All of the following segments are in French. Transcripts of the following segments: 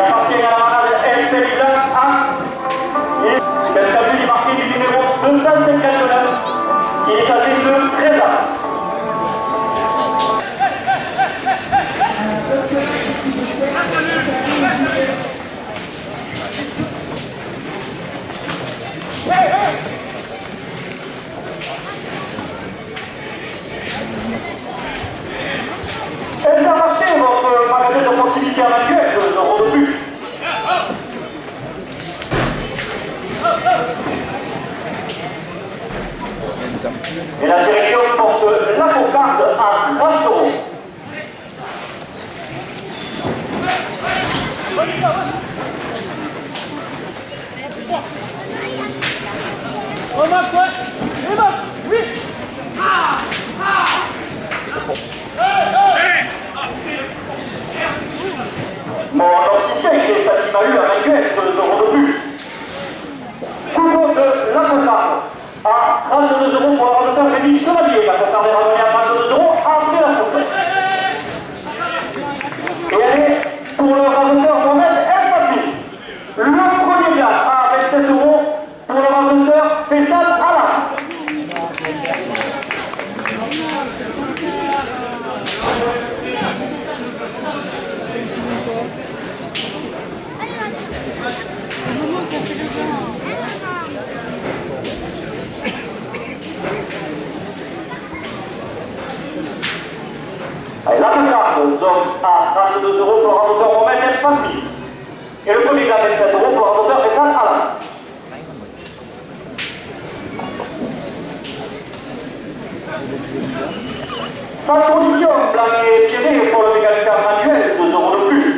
appartient à la manade Espérida A. L'escadrille est marqué du numéro 259, qui est âgé de 13 ans. Intermarché, votre magasin de proximité à Manuel, 2 euros de plus. Et la direction porte la cocarde à 30 euros. Mon opticien chez Satimahu à Manuel, 2 euros de plus. Coupeau de la cocarde à 32 euros pour le revendeur Rémi Chevalier. La cocarde est revenue à 32 euros après la cocarde. Et elle est pour le revendeur Mohamed El Fatih. Le premier plat à 27 euros pour le revendeur Faisal Alam. La cocarde donc à 32 euros pour le revendeur Mohamed El Fatih. Et le premier plat à 27 euros pour le revendeur Faisal Alam. Sans condition, blanc et pierré pour le mécanicien manuel, 2 euros de plus.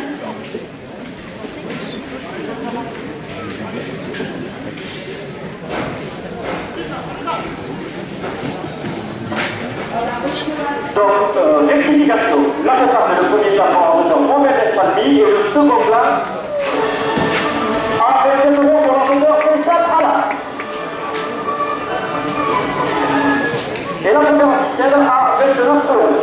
Donc, rectification. La cocarde est le premier plat pour le revendeur Mohamed El Fatih et le second plat à 27 euros pour le revendeur Faisal Alam. Et la cocarde officielle à 29 euros.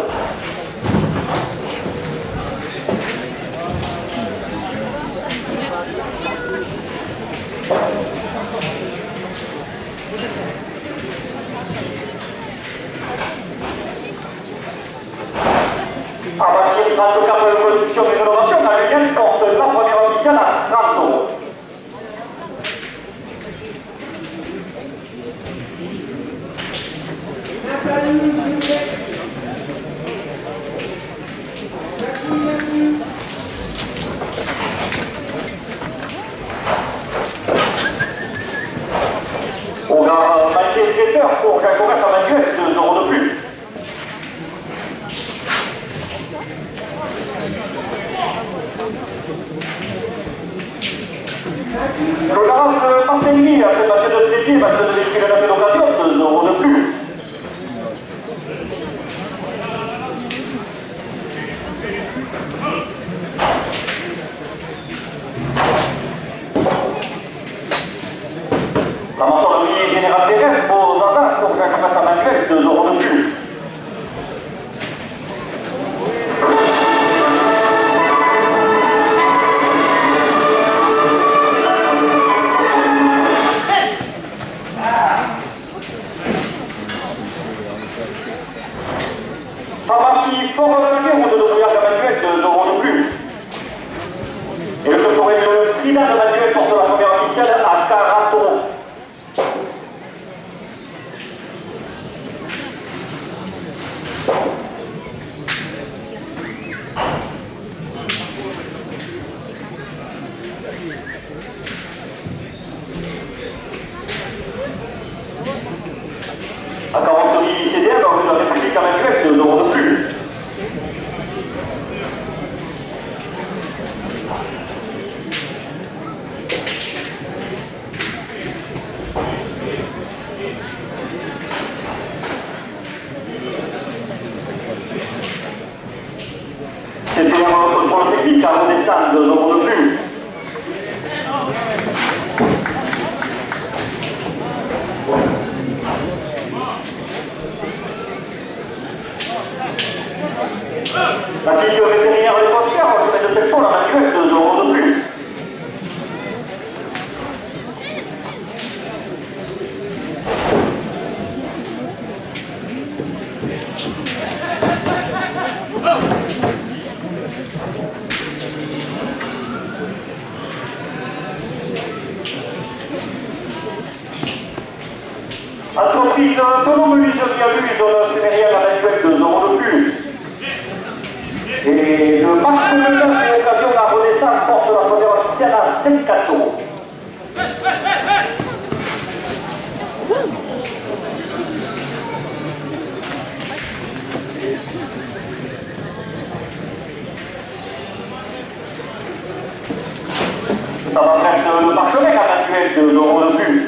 À bâtir 34 de construction et rénovation, la Lugane compte la première officielle à 30 euros. On a matché traiteur pour Jacques Jaurès à Manuel, 2 euros de plus. Le garage Martelly à cette matière de traité, matière de véhicule à la d'occasion, 2 euros de plus. La maçonnerie générale terrestre pour Zanda, pour Jacques Jaurès à Manuel, 2 euros de plus. Pharmacie Fort-Olivier, route de Brouillard de Manuel, 2 euros de plus. Et le Trident de Manuel porte la première officielle à 40 euros. La carrosserie CDR dans rue de la République à Manuel, 2 euros de plus. service Pelot Menuiserie à Luz, zone funéraire à l'actuel 2 euros de plus. Et le match de l'Eulin fait occasion à Redescendre porte la première officielle à 5-4 euros. Ça va presque le parchemin à l'actuel 2 euros de plus.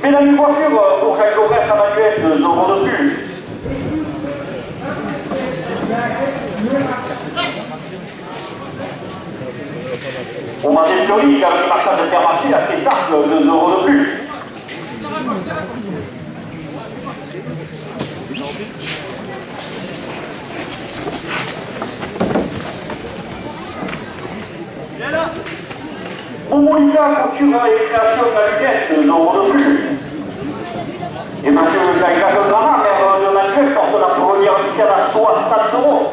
Mesdames et coiffure pour Jacques Jaurès à manuel 2 euros de plus. Au marché de Fleury, le marchand d'Intermarché a fait Sarcle 2 euros de plus. Momonica, couture et création de la lunette, 2 euros de plus. Et M. Jacques Grama, maire de Manuel, porte la première officielle à 60 euros.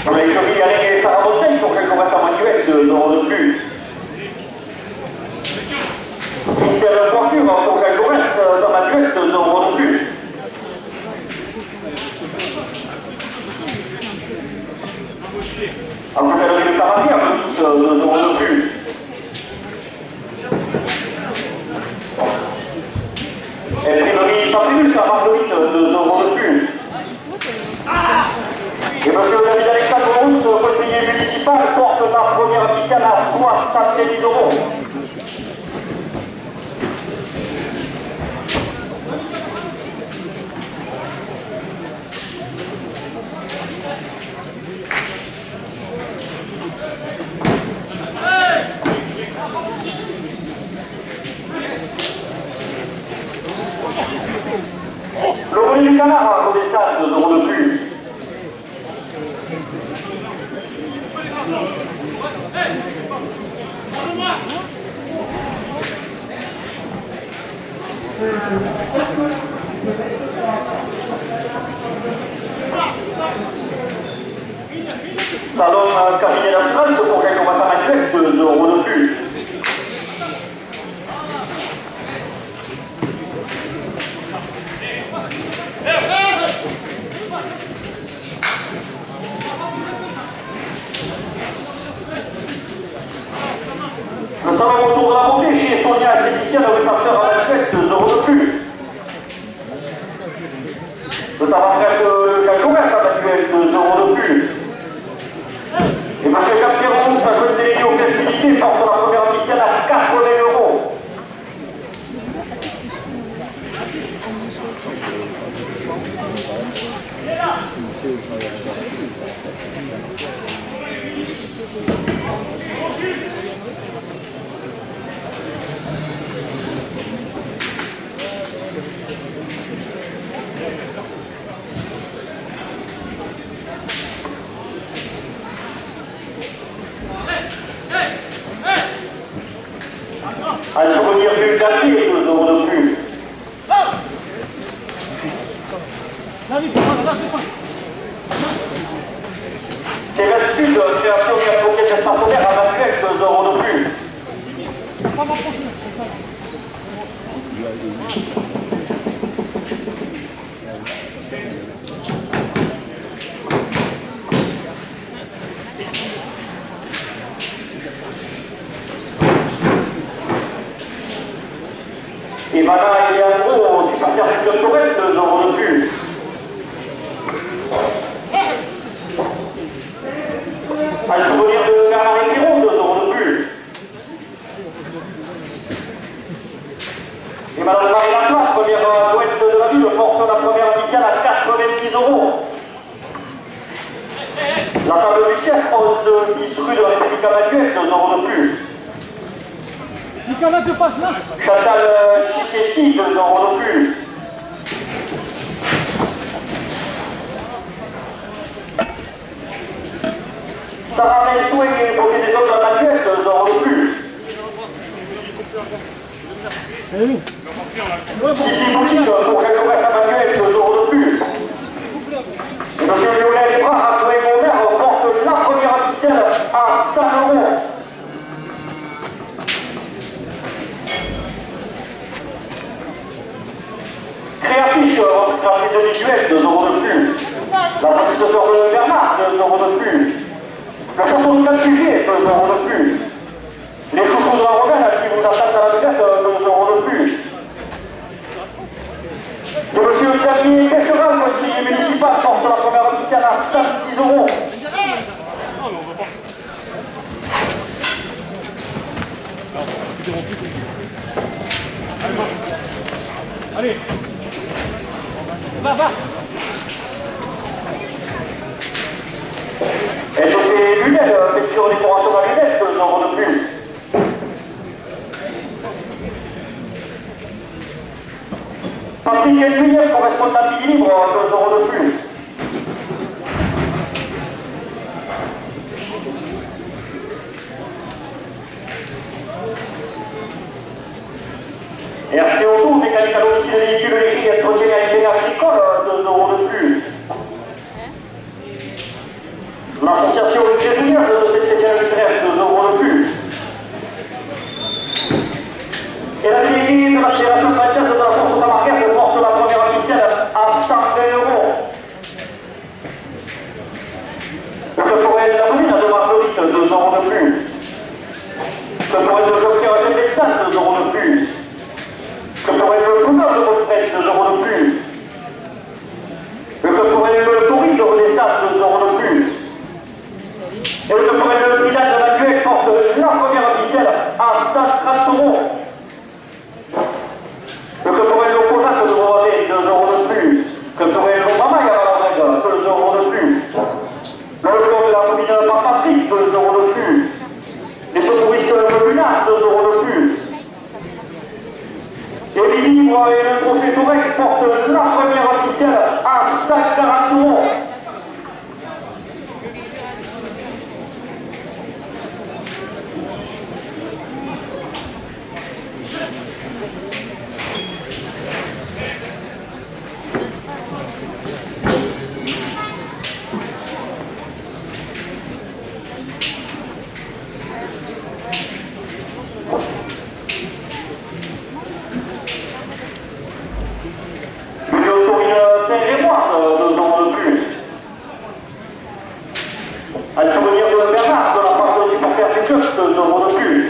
Pour les chevilles et Sarah Bottel, pour qu'elle commence à manuel, 2 euros de plus. Christelle Coiffure, pour qu'elle commence dans manuel, 2 euros de plus. En coutellerie de Cavalier, un peu tous 2 euros de plus. Imprimerie Saint-Célus à Marguerite, 2 euros de plus. Et M. David Alexandre Rousse, conseiller municipal, porte la première officielle à 70 euros. Le relais du canard à Redescendre, 2 euros de plus. Salon cabinet d'assurance pour qu'elle commence à manuel, 2 euros de plus. Le salon autour de la montée chez Estonia esthéticienne avec Pasteur à manuel, 2 euros de plus. Le tabac presse Jacques Jaurès à manuel, 2 euros de plus. Et M. Jacques Perron, sa jeune déléguée aux festivités, porte la première officielle à 80 euros. Un souvenir du gâté, 2 euros de plus. C'est le sud, création d'une coquette d'espace solaire à manuel, 2 euros de plus. Et Mana et Andro, supporters du club Tourette, 2 euros de plus. Un souvenir de Bernard et Piron, 2 euros de plus. Et Madame Marie Latoise, première adjointe de la ville, porte la première officielle à 90 euros. La table du chef, 11 bis rue de la République Manuel, 2 euros de plus. Chantal Chikeshki, 2 euros de plus. Sarah Melso et beauté des hommes de manuel, 2 euros de plus. Sylvie Boutique pour Jacques Jaurès à manuel, 2 euros de plus. Et monsieur Lionel Ebrard, Joël Mauvert, porte la première ficelle à 5 euros. Créafiche, créatrice de visuel, 2 euros de plus. La petite sœur de Bernard, 2 euros de plus. Le chanson de 4 QG, 2 euros de plus. Les chouchous de la Romaine qui vous attaquent à la lunette, 2 euros de plus. Et monsieur Xavier Pécheval, conseiller municipal, porte la première officielle à 5-10 euros. Allez, va. Et je fais lunettes, peinture décoration à lunettes, 2 euros de plus. Patrick Elvinier, correspondant libre, 2 euros de plus. RC Auto, mécanique à domicile des véhicules légers et entretien à l'hygiène agricole, 2 euros de plus. L'association des ingénieurs de Saint-Étienne du Trèfle, 2 euros de plus. Et la déléguée de la Fédération française de la course camarguaise porte la première ficelle à 120 euros. Le caporal de la commune de Marguerite, 2 euros de plus. Le caporal de Geoffrey à Saint-Étienne, 2 euros de plus. Le caporal de Coudon de Retraite, 2 euros de plus. Le caporal de Toury de Redescente, 2 euros de plus. Et le caporal de Milan de Manuel porte la première ficelle à 130 euros. Le caporal de Cosaque de Boisé, 2 euros de plus. Le caporal de Mamaï à Valadrègue, 2 euros de plus. Le code de la commune de Patrick, 2 euros de plus. Les secouristes de Lunas, 2 euros de plus. Et l'Ilibre et le trophée Tourec portent la première ficelle à 140 euros. Un souvenir de Bernard de la part de supporters du club, 2 euros de plus.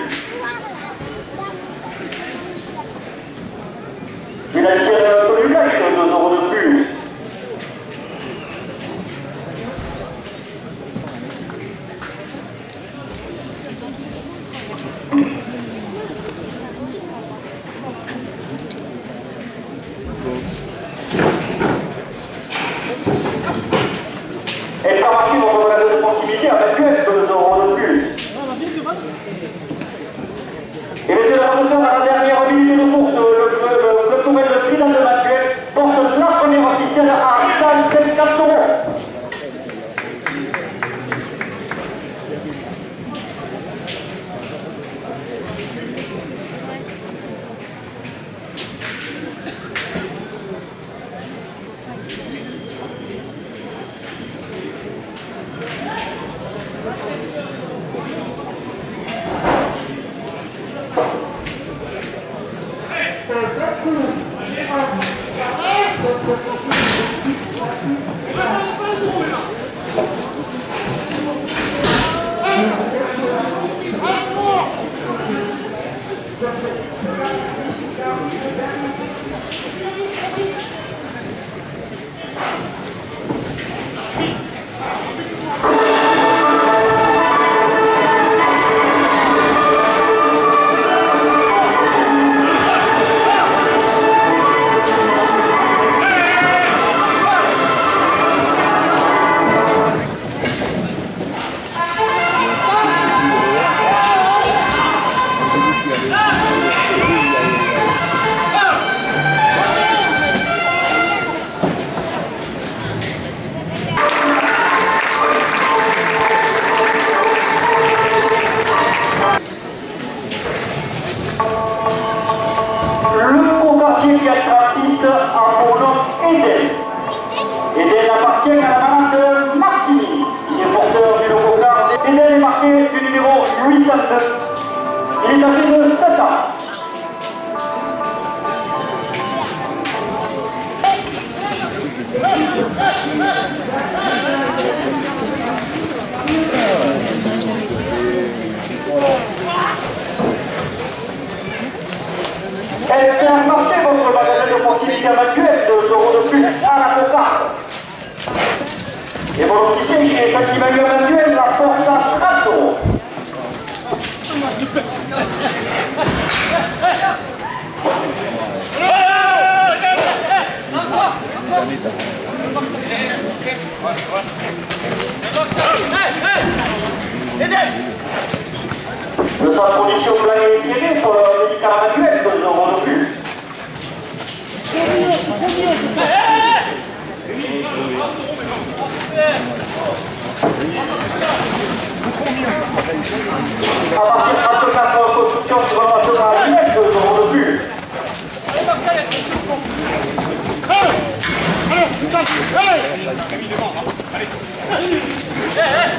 Une ancienne de Lulèche, 2 euros de plus. Et par marqué dans le magasin de proximité à Vacuette, 2 euros de plus. Et messieurs les associations, à la dernière minute de course, le tournoi de Trinidad de Vacuette porte la première officielle à 154 euros. Eden. Eden appartient à la malade Martini. Il est porteur du logo car. Eden est marqué du numéro 809. Il est âgé de 7 ans. Elle fait marcher votre magasin de proximité manuel de 2 € de plus à la cocarde. Et mon opticien chez chaque magasin manuel la porte à 30 €. Le centre condition plein et éclairé sur le médicament manuel, 2 € de plus. À partir de 34 constructions sur le national, 2 € de plus.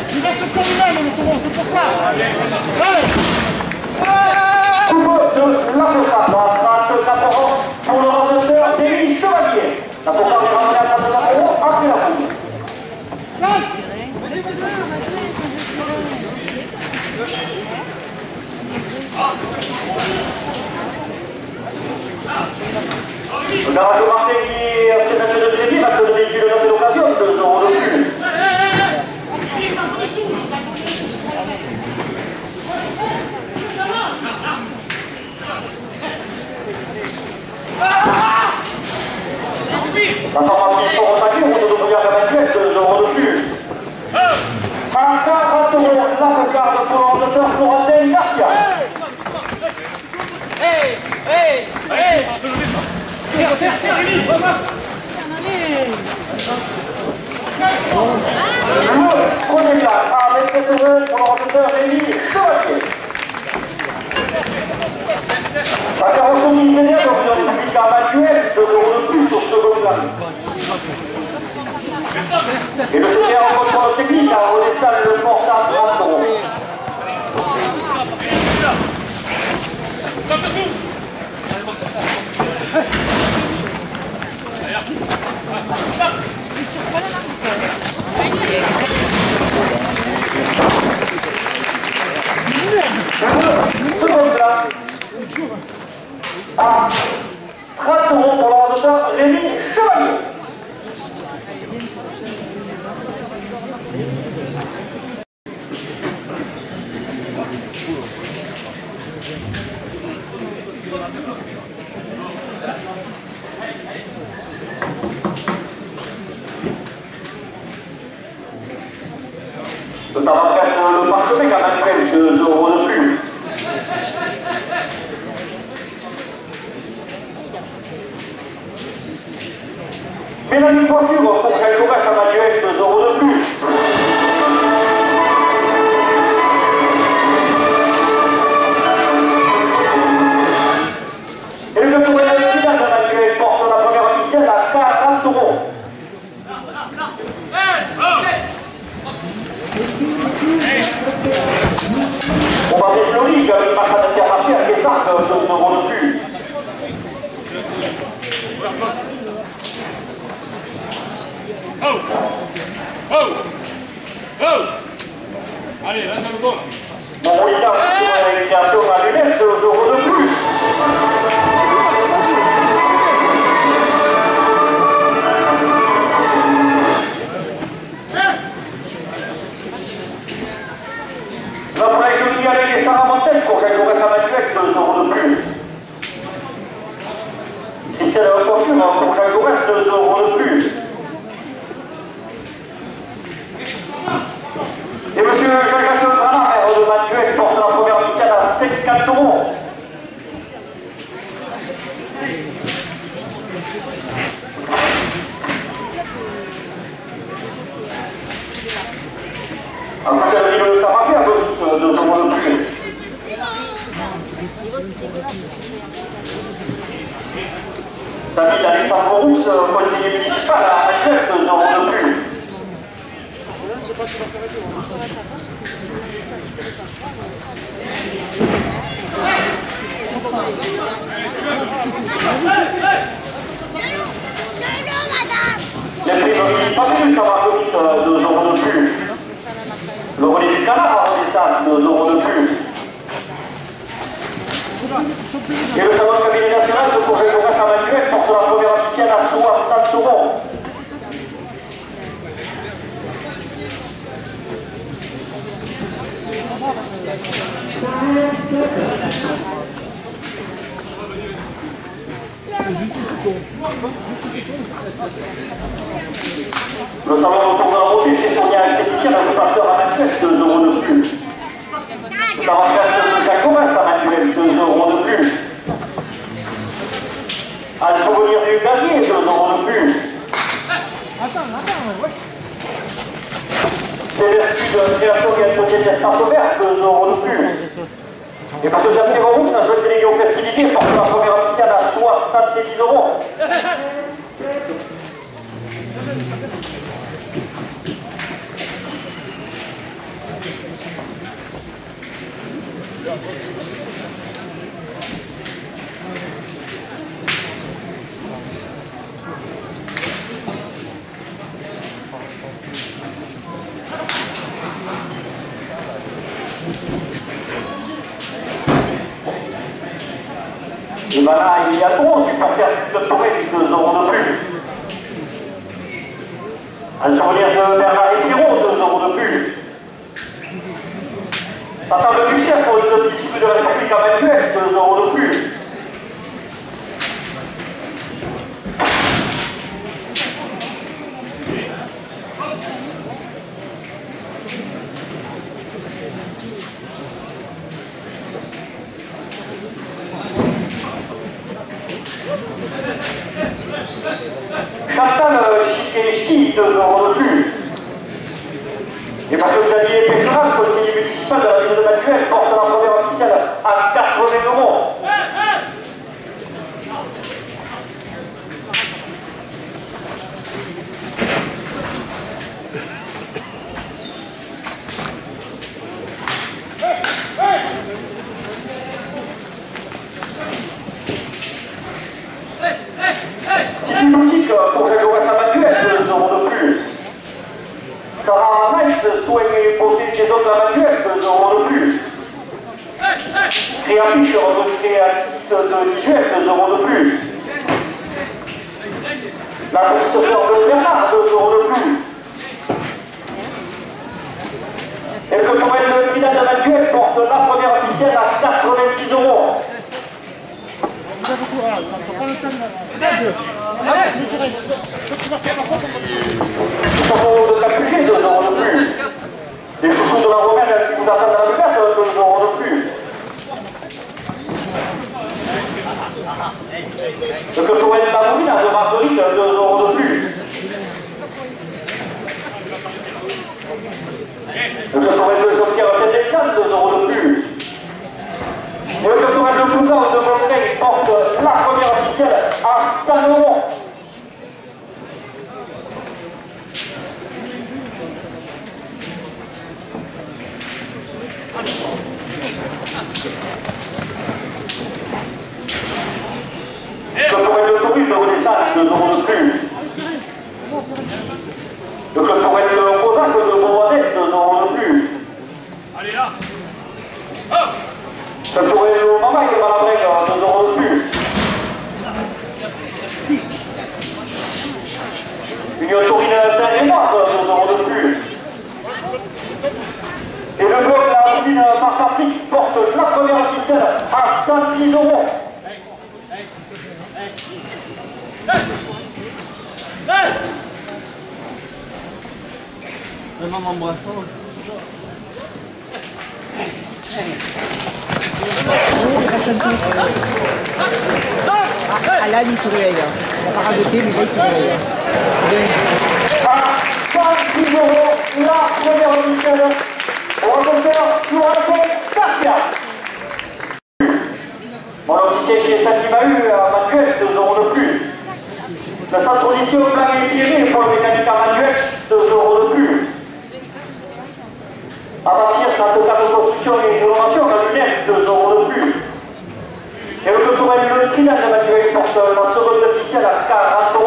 Il reste sur lui-même, c'est pour ça. Allez. Coupe de l'avocat à 34 € pour le receveur d'Élie Chevalier. La cocarde est ramenée à 34 € après la foule. Le garage Martin qui s'est fait de crédit parce que le véhicule de l'occasion, 2 € de plus. La pharmacie pour attaquer, route de Bouillard Manuel, 2 € de plus. À 40 € la cocarde pour l'ordinateur pour Adèle Garcia. Le premier plat à 27 € pour l'ordinateur Élie Chevalier. La carrosserie initiale dans le public manuel, 2 € de plus sur ce second plat. Et le CTR en contrôle technique a redescendu le porte à 30 €. Second plat à 30 € pour l'ordinateur Rémi Chevalier. Le tabac presse le parchemin à manuel, 2 € de plus. Mélanie Coiffure pour Jacques Jaurès à manuel, 2 € de plus. Et le tour de la manuel porte la première ficelle à 40 €. On va s'effleurer comme une machine d'intermarché à Kessart, 2 € de plus. Allez, là, ça me donne. Mon moniteur pour l'élimination à lunettes, 2 € de plus. L'appareil joli avec les Sarah Montaigne pour Jacques Jaurès à manuel, 2 € de plus. Christelle Coiffure pour Jacques Jaurès, 2 € de plus. Et monsieur Jean-Jacques Granat, maire de Manuel, porte la première ficelle à 54 €. Après, elle a dit le tabac à 2 € de plus. David Alexandre Roux, conseiller municipal à Manuel, 2 euros de plus. Je sais pas si ça va s'arrêter. Les primes Papyrus à Marguerite, 2 euros de plus. Le relais du canard à Rodestan, 2 euros de plus. Et le salon de cabinet national, ce projet de Grèce à Manuel, porte la première officielle à 60 euros. Le salon autour de la route chez Sonia esthéticienne avec le pasteur à Manuel, 2 euros de plus. La retraite de Jacques Thomas à Manuel, 2 euros de plus. À le souvenir du gazier, 2 euros de plus. C'est vertu de création qui a été d'espace ouvert, 2 euros de plus. Et parce que Jacques Roux, un jeune délégué aux festivités, porte la première officielle à 70 euros. Et voilà, il y a 11 supporters du club Touré, 2 euros de plus. Un souvenir de Bernard et Pierrot, 2 euros de plus. La table du chef pour le disque de la République à Manuel, 2 euros de plus. Chantal Chiquet-Ch'ti, 2 euros de plus. Et parce que Xavier Pécheral, conseiller municipal de la ville de Manuel, porte la première officielle à 80 euros. Si c'est une boutique pour Jacques Thomas à Manuel, 2 euros de plus. Sarah Nice, soins et beauté des hommes à Manuel, 2 euros de plus. Créafiche, créatrice de visuel, 2 euros de plus. La petite sœur de Bernard, 2 euros de plus. Et le commandant de Trinidad de Manuel porte la première officielle à 90 euros. Vous avez beaucoup, ça prend le temps. Ils sont de Capuchet, 2 euros de plus. Les chouchous de la Romaine qui vous attendent à la buvette, 2 euros de plus. Le coton de la Mourine de Marguerite, 2 euros de plus. Le coton de Jean-Pierre Saint-Alexandre, 2 euros de plus. Et le coton de Boucan de Montaigne porte la première officielle à 100 euros. Le coton de Toulouse de Rodestan, 2 euros de plus. Le coton de Rosac de Beauvoisin, 2 euros de plus. Allez là. Le coton de Mamaille de Malabrègue, 2 euros de plus. Une taurine Saint-Rémoise, 2 euros de plus. Et le bloc de la taurine Marc-Patrick porte la première officielle à 110 euros. Vraiment m'embrassant. Là, il tourne. On va ragoter, mais là, il tourne. À 110 euros, la première officielle au reporter Joachim Garcia. Mon opticien qui est ça qui m'a eu à Manuel, 2 euros de plus. position plein et tirée pour le mécanique à manuel, 2 € de plus. À bâtir 34 de construction et innovation, la lunette, 2 € de plus. Et le tourelle le trinage de manuel porte la seconde de ficelle à 40 €.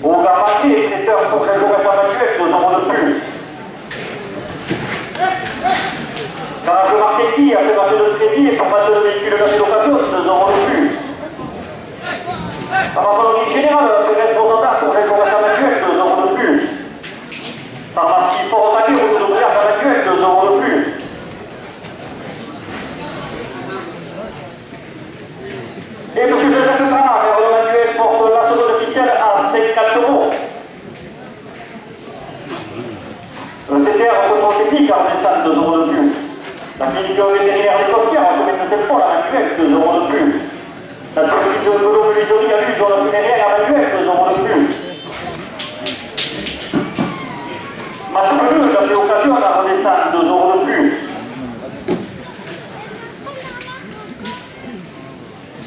Au garmaquet, traiteur pour que je reste à manuel, 2 € de plus. Garage marketing à ces marchés de crédit pour battre le véhicule de location, 2 € de plus. La maçonnerie générale, responsable pour que je reste à manuel, 2 € de plus. Pharmacie fort attaquée, route de brouillard à manuel, 2 € de plus. Et M. Joseph Lepard, le manuel porte la seconde officielle à 54 €. Le CTR en contrôle technique à Renaissance, 2 € de plus. La clinique vétérinaire des Costières en chemin de Septembre à manuel, 2 € de plus. La télévision de l'eau-menuiserie à l'usure de funéraire à manuel, 2 € de plus. Match bleu, la occasion à Renaissance, 2 € de plus.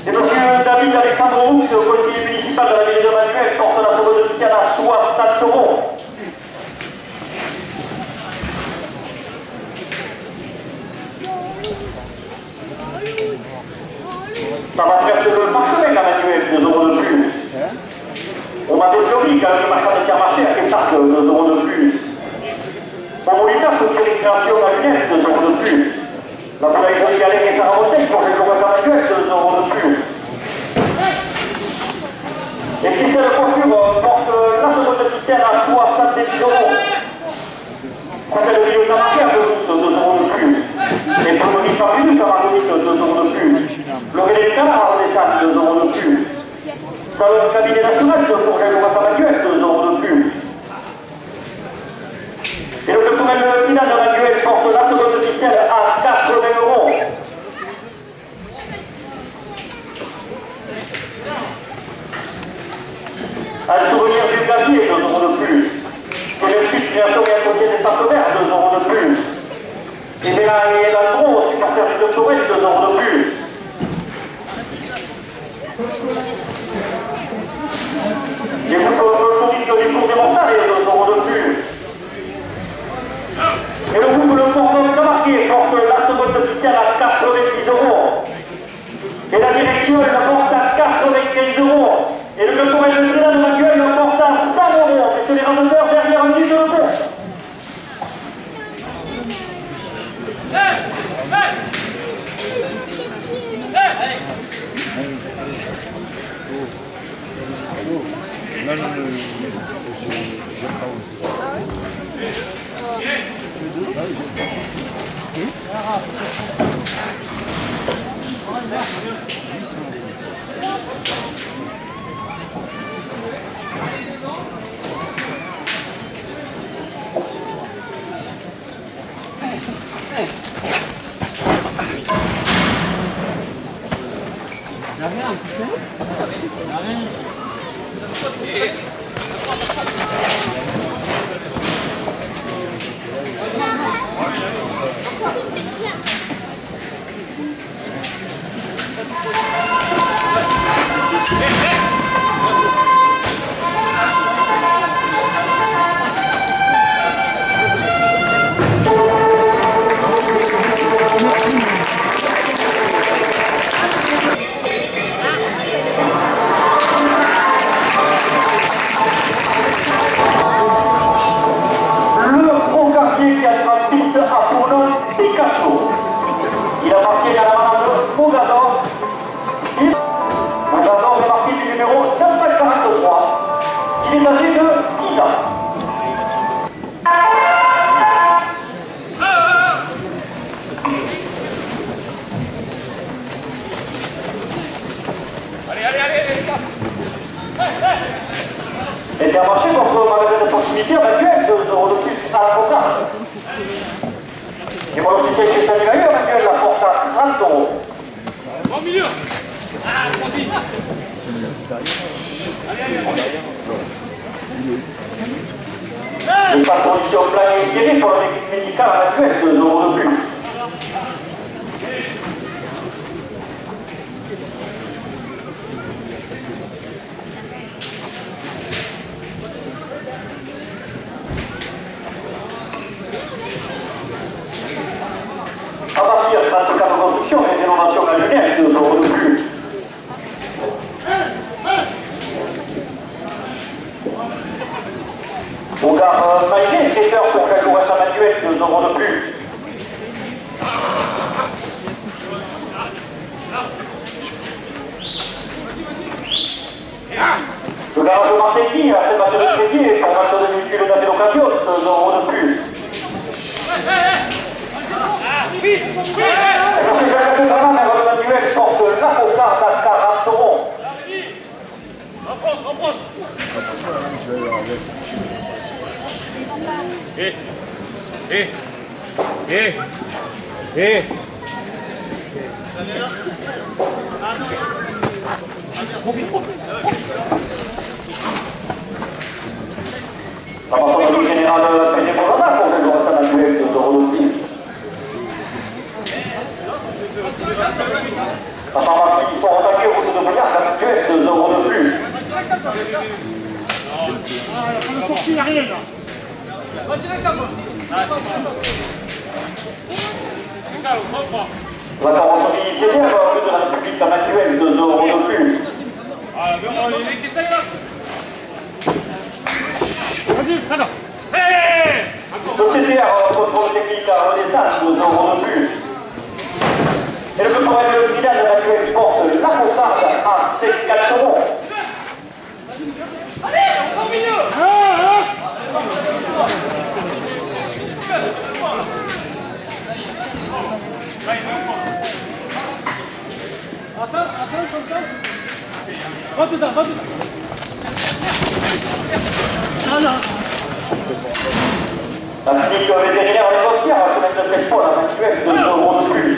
Et M. David Alexandre Roux, conseiller municipal de la ville de Manuel, porte la seconde officielle à 60 €. Ça va presque le parchemin à Manuel, 2 € de plus. Au Mazet Fleury, quand le marchand d'Intermarché à Quessarc, 2 € de plus. Au Moliteur, pour tirer création à Lunette, 2 € de plus. La boulangerie Galère et Sarah Montaigne, pour que je vois à Manuel, 2 € de plus. Et Christelle Coiffure porte la seconde officielle à 70 €. Quand elle vit au Tamarquer, 2 € de plus. Et pour Monique Papillus, ça va donner 2 € de plus. L'Aurélie Canard, on descend 2 € de plus. Salon du cabinet national, c'est pour que je vois à Manuel, 2 € de plus. Et le tournel final de Manuel porte la seconde officielle à 80 €. Un souvenir du gazier, 2 € de plus. C'est le sud création et entretien des stationnaires, 2 € de plus. Et Béla et Landreau, supporters du doctorat, 2 € de plus. Les boutons touristes du cours des montagnes, 2 € de plus. Et le groupe Le Cordon Tamarquer porte la seconde officielle à 90 €. Et la direction la porte à 95 €. Et le peloton et le Trélat de Manuel le porte à 100 €. Messieurs les randonneurs, derrière une minute de course. Intermarché contre le magasin de proximité Manuel, 2 € de plus à la porte. Et mon officiel Christian Manuel, Manuel la porte à 30 €. Au milieu. Et sa condition plein et tirée pour l'équipe médicale à Manuel, 2 € de plus. L'ambassadeur général Péné Bozana pour cette journée actuelle de 2 € de prix. La pharmacie Fort Attaqué au route de Bouillard, habituelle 2 € de plus. On ne sortit rien là. La carrosserie initiative rue de la République habituelle 2 € de plus. Vas-y, Freda. Société à contrôle technique à Redescente 2 € de plus. Et le peuplement de Milan habituel porte la cocarde à 4 €. Allez, encore milieu. Attends, comme ça. Va tout ça. La clinique vétérinaire des Costières à chemin de Saint-Paul habituel 2 € de plus.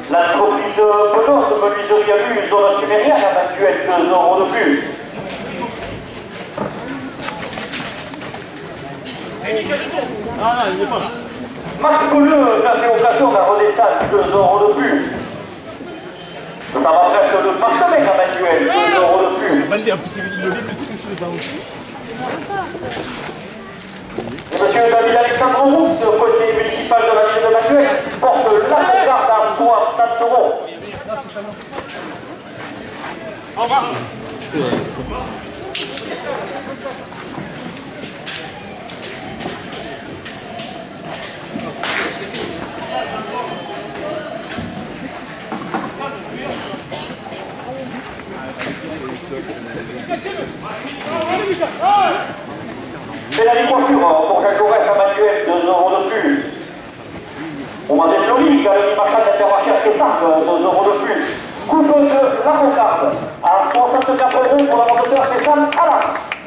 L'entreprise Penos, menuiserie à vue, zone sumérienne habituelle 2 € de plus. Il n'est pas là. Max Pouleux, café occasion à Redescente 2 € de plus. Le tabac presse de parchemin habituel 2 € de plus. Et monsieur David Alexandre Roux, conseiller municipal de la ville de Manuel, porte la cocarde à 60 €. Au revoir. C'est la coiffure pour Jacques Jaurès à Manuel, 2 € de plus. Au Mazet Loli, Galerie Marchand d'Intermarché à Quessardes, 2 € de plus. Coupe de la cocarde à 64 € pour la vendeur Quessardes à la.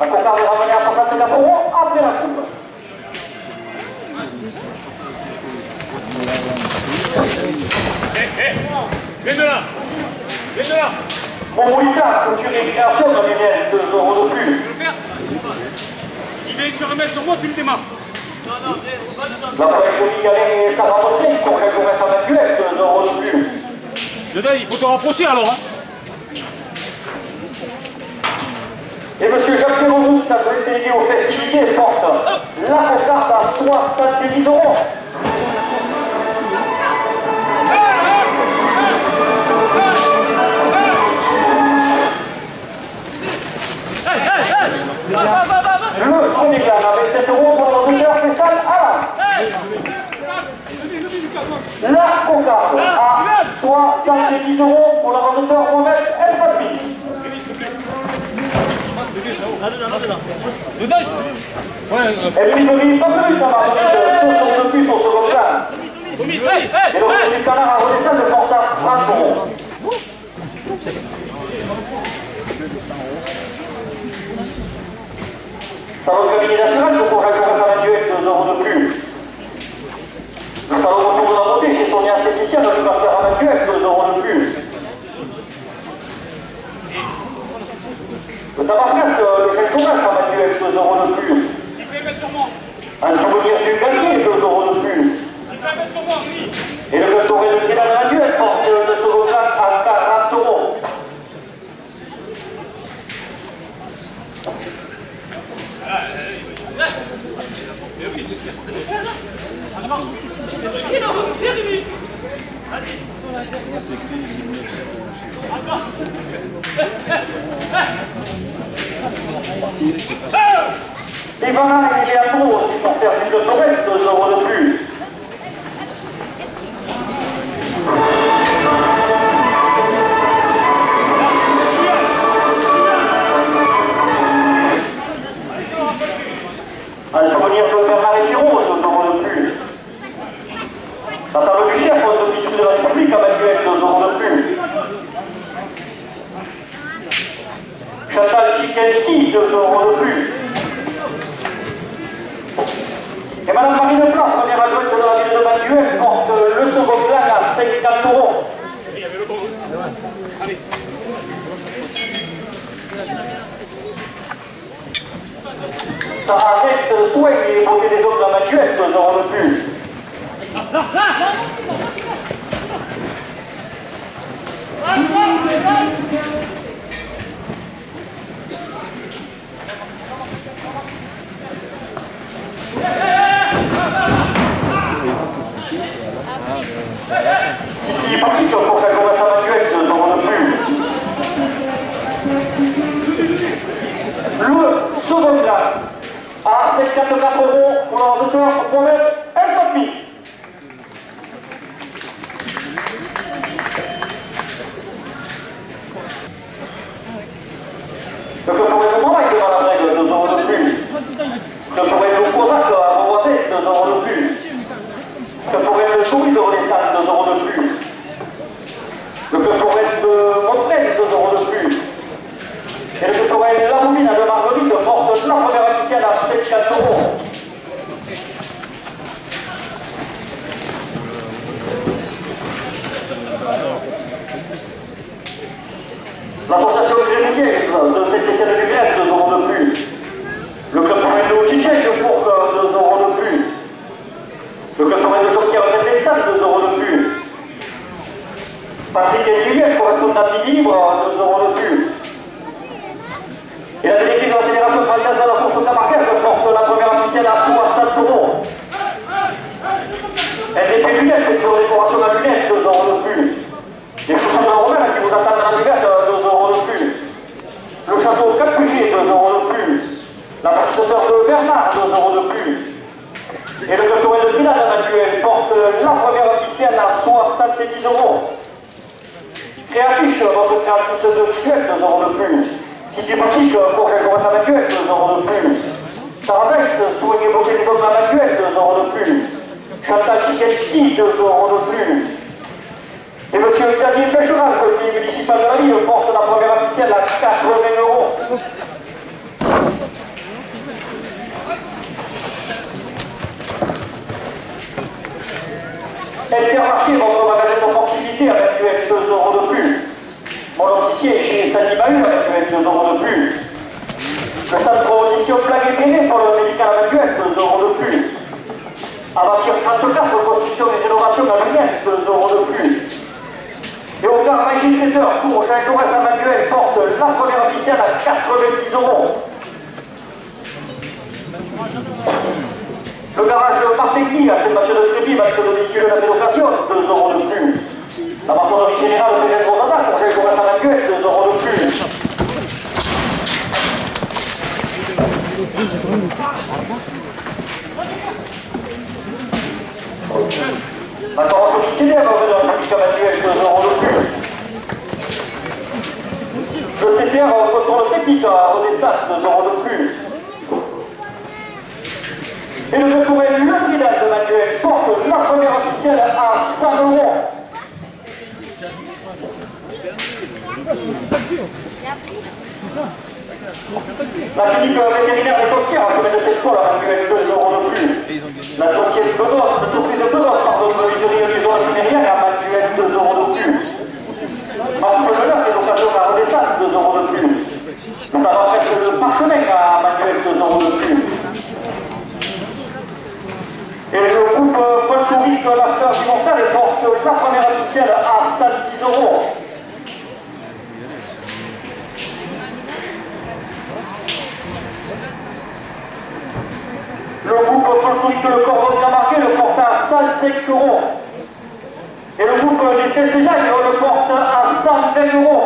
La cocarde est ramenée à 64 € après la coupe. Viens de là. Montmolita, couture et création de Miel, 2 € de plus. Si tu veux se remettre sur moi, tu me démarres. La collègue Jolie Gallet et Sarah Motré, pour Jacques Jaurès à Manuel, 2 € de plus. Dedans, il faut te rapprocher alors. Et monsieur Jacques Perroux, sa délégué aux festivités, porte la cocarde à 70 €. Le premier gain à 27 € pour le recruteur Fessal Alain. La cocarde à 70 € pour le recruteur Mohamed El Fatbi. Elle livre pas plus, ça va donner 2 € de plus au second plan. Et le recruteur du canard à Redescente porte à 30 €. Salon de cabinet d'assurance pour Jacques Jaurès à Manuel, 2 € de plus. Le salon de retour de la beauté chez son esthéticienne du Pasteur à Manuel, 2 € de plus. Le tabac presse, le Jacques Jaurès à Manuel, 2 € de plus. Un souvenir du gazier, 2 € de plus. Et le club doré de Milan à Manuel porte le second plan à 40 €. Ivana et Léandro, supporters du club doré, 2 € de plus. Un souvenir de Bernard et Pierrot, 2 € de plus. La table du chef pour ce biscuit de la République à Manuel, 2 euros de plus. Chantal Chikensti, 2 euros de plus. Et Madame Marine Plat, première adjointe de la ville de Manuel, porte le second plan à 54 euros. Sarah Rex souhaite les beautés des hommes de Manuel, 2 euros de plus. Sylvie Patrick pour sa commerce à Manuel, 2 euros de plus. Le second plan à 54 euros pour leurs auteurs pour mettre El Topi. Le que pourrait nous Moraille devant la règle, 2 euros de plus. Que pourrait nous Cosac à Beauvoisin, 2 euros de plus. Que pourrait le Chouy de Renaissance, 2 euros de plus. Le que pourrait de Montreuil, 2 euros de plus. Et le que pourrait la Boumine de Marguerite porte la première officielle à 74 euros. L'association Grésillier de Saint-Étienne-du-Grèce, 2 euros de plus. Le club de Tchitchek pour 2 euros de plus. Le club de Joquier à Saint-Étienne, 2 euros de plus. Patrick Henriet, correspondant de Libre, 2 euros de plus. Et la déléguée de la Fédération française de la course camarguaise porte la première officielle à 60 euros. Elle est lunettes pour décoration de la lunette, 2 euros de plus. Les chaussures de la Romaine qui vous attendent dans la lunette, 2 euros de plus. Le château Capuget, 2 euros de plus. La petite sœur de Bernard, 2 euros de plus. Et le doctorat de Pinal à Manuel porte la première officielle à 70 euros. Créafiche, votre créatrice de visuel, 2 euros de plus. Cité Patrick, pour que je vois à Manuel, 2 euros de plus. Sarah Vex, soignez bloquer les hommes à Manuel, 2 euros de plus. Chantal Chikensti, 2 euros de plus. Et monsieur Xavier Pécheral, conseiller municipal de la ville, porte la première officielle à 80 euros. Intermarché, votre magasin de proximité avec 2 euros de plus. Mon opticier chez Sandy Mahut avec 2 euros de plus. Le centre audition Blague et Péné pour le médical avec 2 euros de plus. Aventure 34, construction et rénovation à Lunette, 2 euros de plus. Et au car Magie Traiteur pour Jean Jaurès à Manuel porte la première officielle à 90 euros. Le garage Martegui à Saint-Mathieu de Trévis avec le véhicule de la location, 2 euros de plus. La maçonnerie générale de Thérèse Rosada pour Jean Jaurès à Manuel, 2 euros de plus. La carrosserie domiciliaire va venir en public à Manuel, 2 euros de plus. Le CPR en contrôle technique à Odessa, 2 euros de plus. Et le doctorat le Vidal de Manuel porte la première officielle à 100 euros. La clinique vétérinaire des Costières en chemin de cette fois à Manuel, 2 euros de plus. La dossier de Bedos, l'entreprise de Bedos, pardon, de l'usurie de maison ingénierière à Manuel, 2 euros de plus. Parce que le neuf est d'occasion à Odessa, 2 euros de plus. Donc à l'entrée de Parchemin à Manuel, 2 euros de plus. Et le groupe folklorique La Fleur du Mortal porte la première officielle à 110 euros. Le groupe folklorique Le Cordon de Camargue le porte à 105 euros. Et le groupe des Festejailles le porte à 120 euros.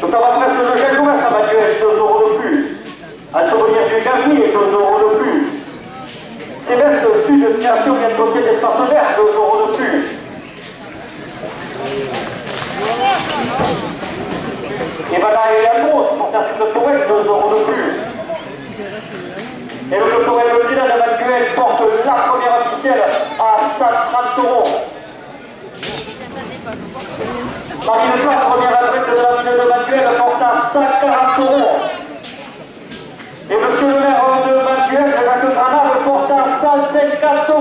Donc à la presse de Jean Jaurès à Manuel, 2 euros de plus. À Souvenir du Gazier, 2 euros de plus. Céleste Sud Création et Entretien d'Espace Vert, 2 euros de plus. Et voilà, et Almos pour Terre de Tourelle, 2 euros de plus. artificielle à 130 €. Marine Plat, première athlète de la mine de Manuel, porte à 140 €. Et monsieur le maire de Manuel, Jacques Granade, porte à 150 €.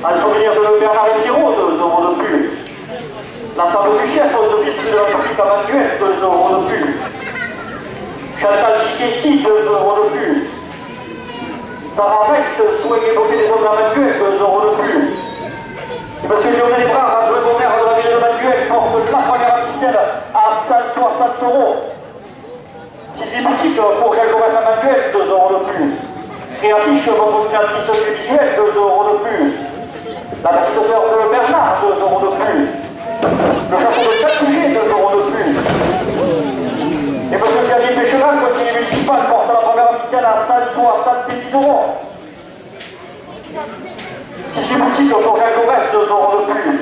Un souvenir de Bernard Giraud, 2 € de plus. La table du chef aux offices de la République à Manuel, 2 € de plus. Chantal Chiquesti, 2 € de plus. Sarah Rex, souhait évoquer des hommes à Manuel, 2 € de plus. Et monsieur Lionel Ebrard, adjoint au maire de la ville de Manuel, porte la première officielle à 160 €. Sylvie Boutique, pour Jacques Jaurès à Manuel, 2 € de plus. Créafiche, votre créatrice audiovisuelle, 2 € de plus. La petite sœur de Bernard, 2 € de plus. Le château de Catouget, 2 € de plus. Et M. Xavier Pécheval, conseiller municipal, porte la première officielle à 170 €. Sylvie Boutique pour Jacques Jaurès, 2 € de plus.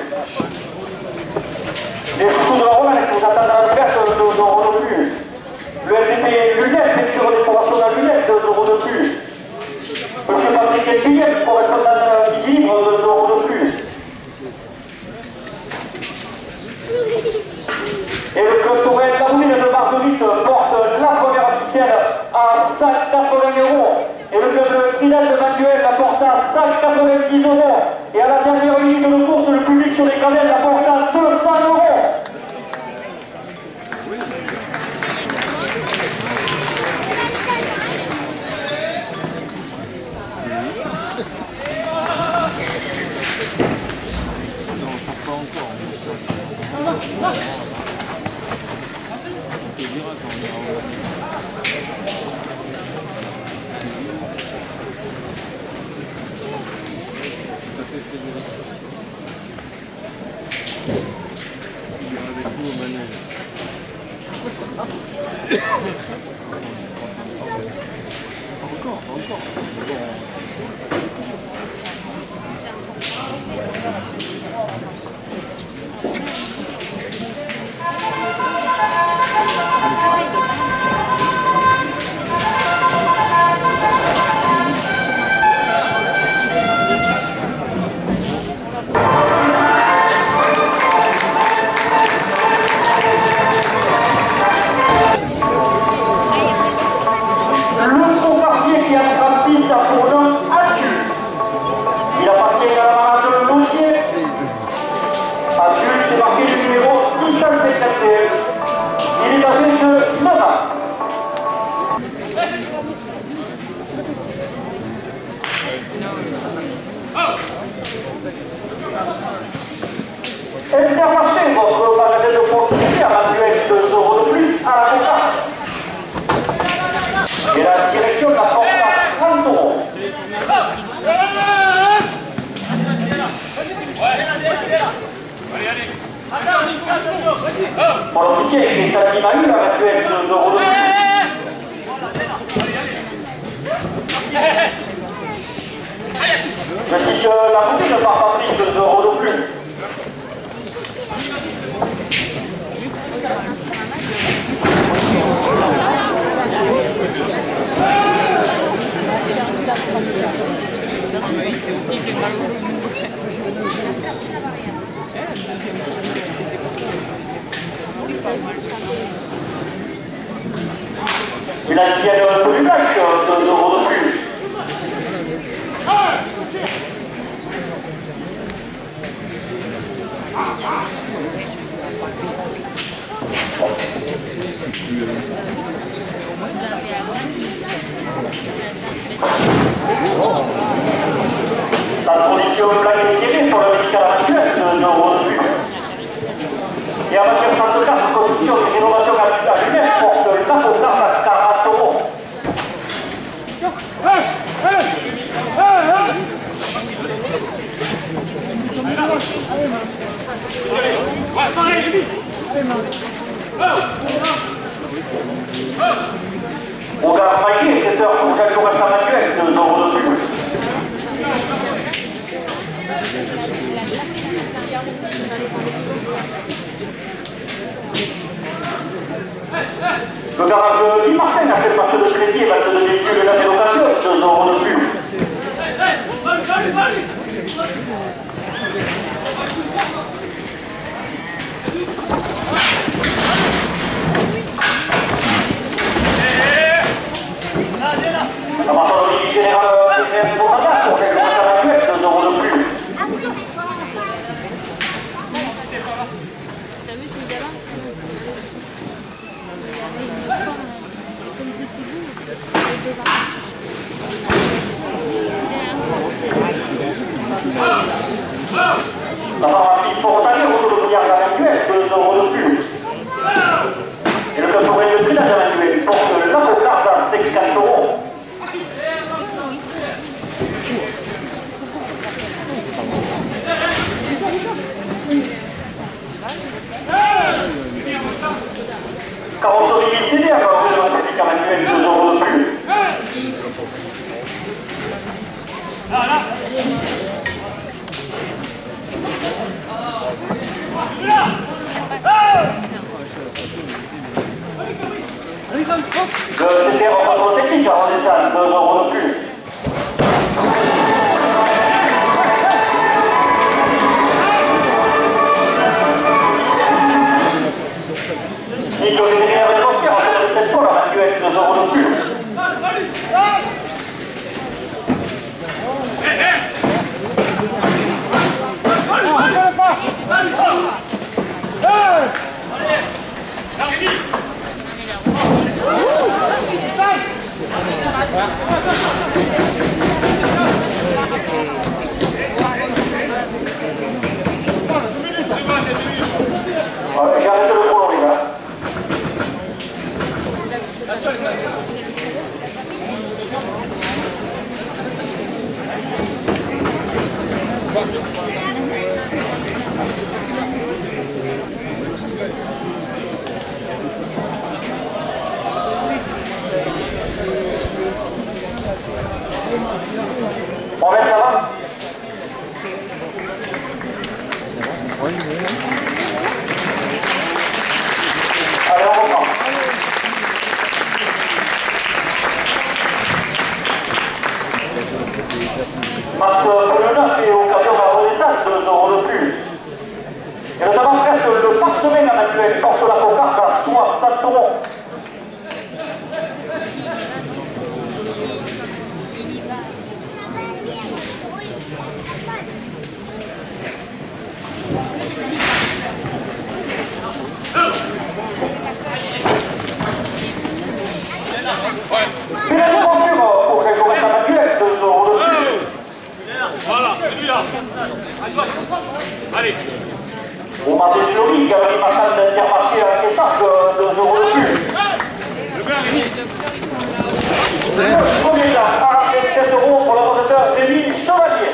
Les chouchous de la Romaine qui vous attendent à la Liberté, 2 € de plus. Le LDP Lunettes, peinture et décoration à lunettes, 2 € de plus. Monsieur Patrick Elpillet, correspondant de Midi Libre, 2 € de plus. Et le club Tourelle Caroline de Marguerite porte la première officielle à 180 €. Et le club Trinel de Manuel la porte à 190 €. Et à la dernière minute de course, le public sur les gradelles la porte à 200 €. Intermarché, votre magasin de proximité a Manuel 2 € de plus à la compta. Et la direction la porte à 30 €. Pour l'officier, chez Salami Mahu, a Manuel 2 € de plus. Je cite la boutique par Patrick, 2 € de plus. Une ancienne Polymach, 2 € de plus. Sa condition planifiée pour le médical actuel, 2 € de plus. Et en matière 34, construction et rénovation à Genève porte la comptable à 40 €. Ouais, pareil, vite. Le garage Guy Martin a cette match de crédit et va te donner plus de la délocation, 2 € de plus. La maçonnerie générale est pour Nadia, pour cette commence à la 2 € de plus. T'as vu ce gamin? La pharmacie Portalier autour de Bouillard Manuel, 2 € de plus. Et le club de Trinidad Manuel porte l'avocat à 54 €. Carrosserie CDR, le mathématique Manuel, 2 € de plus. Le CDR en contrôle technique, on est ça, 2 € de plus. Il doit venir à l'époque, on a 7 fois, la Manuel, 2 € de plus. J'ai arrêté le prolonger là. Mohamed, ça va? Allez, on reprend. Max Polona fait occasion à Renaissance, 2 € de plus. Et notamment presque le parchemin à Manuel Porche la cocarde à 60 €. Il a du concurrent pour cette journée à Manuel, 2 € de plus. Voilà, celui-là. À gauche. Allez. Au marché de Lori, Galerie Marchand d'Intermarché à Quessac, 2 € de plus. Le blanc, Rémi. Le premier là, à 7 € pour le receveur Rémi Chevalier.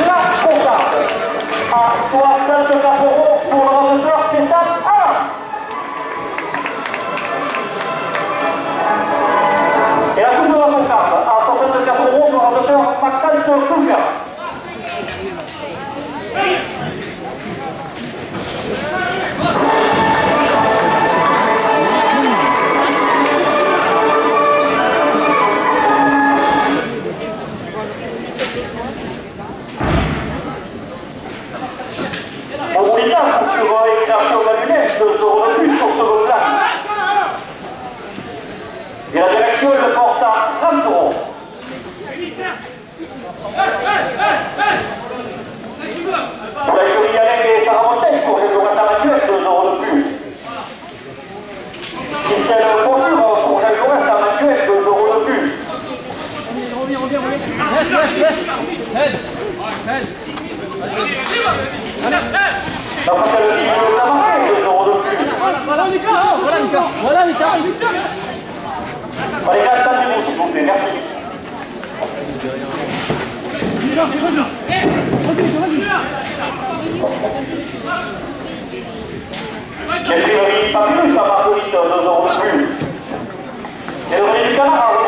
La cocarde à 64 € pour le receveur Quessac 1. Et la coupe de la cocarde à 64 € pour le receveur Maxence Toucher. Au Bouillard, couture et création manuelle, 2 € de plus pour ce vote-là. Et la direction, elle le porte à 30 €. Pour la jolie Alain et Sarah Montaigne, pour cette journée à Manuel, 2 € de plus. Christelle Bonjour, pour cette journée à Manuel, 2 € de plus. La fatale de Tamaré, 2 € de plus. Voilà les gars. Allez, attendez-vous s'il vous plaît, merci. J'ai pris le Papyrus à Marguerite, 2 € de plus. Et le René du Canard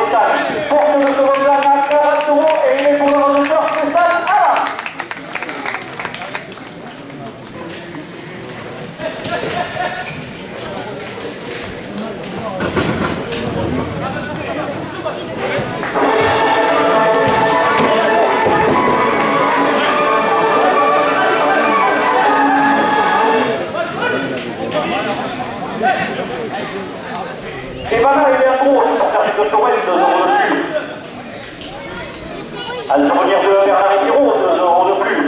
2 euros de plus. À le souvenir de Bernard Epiro, 2 euros de plus.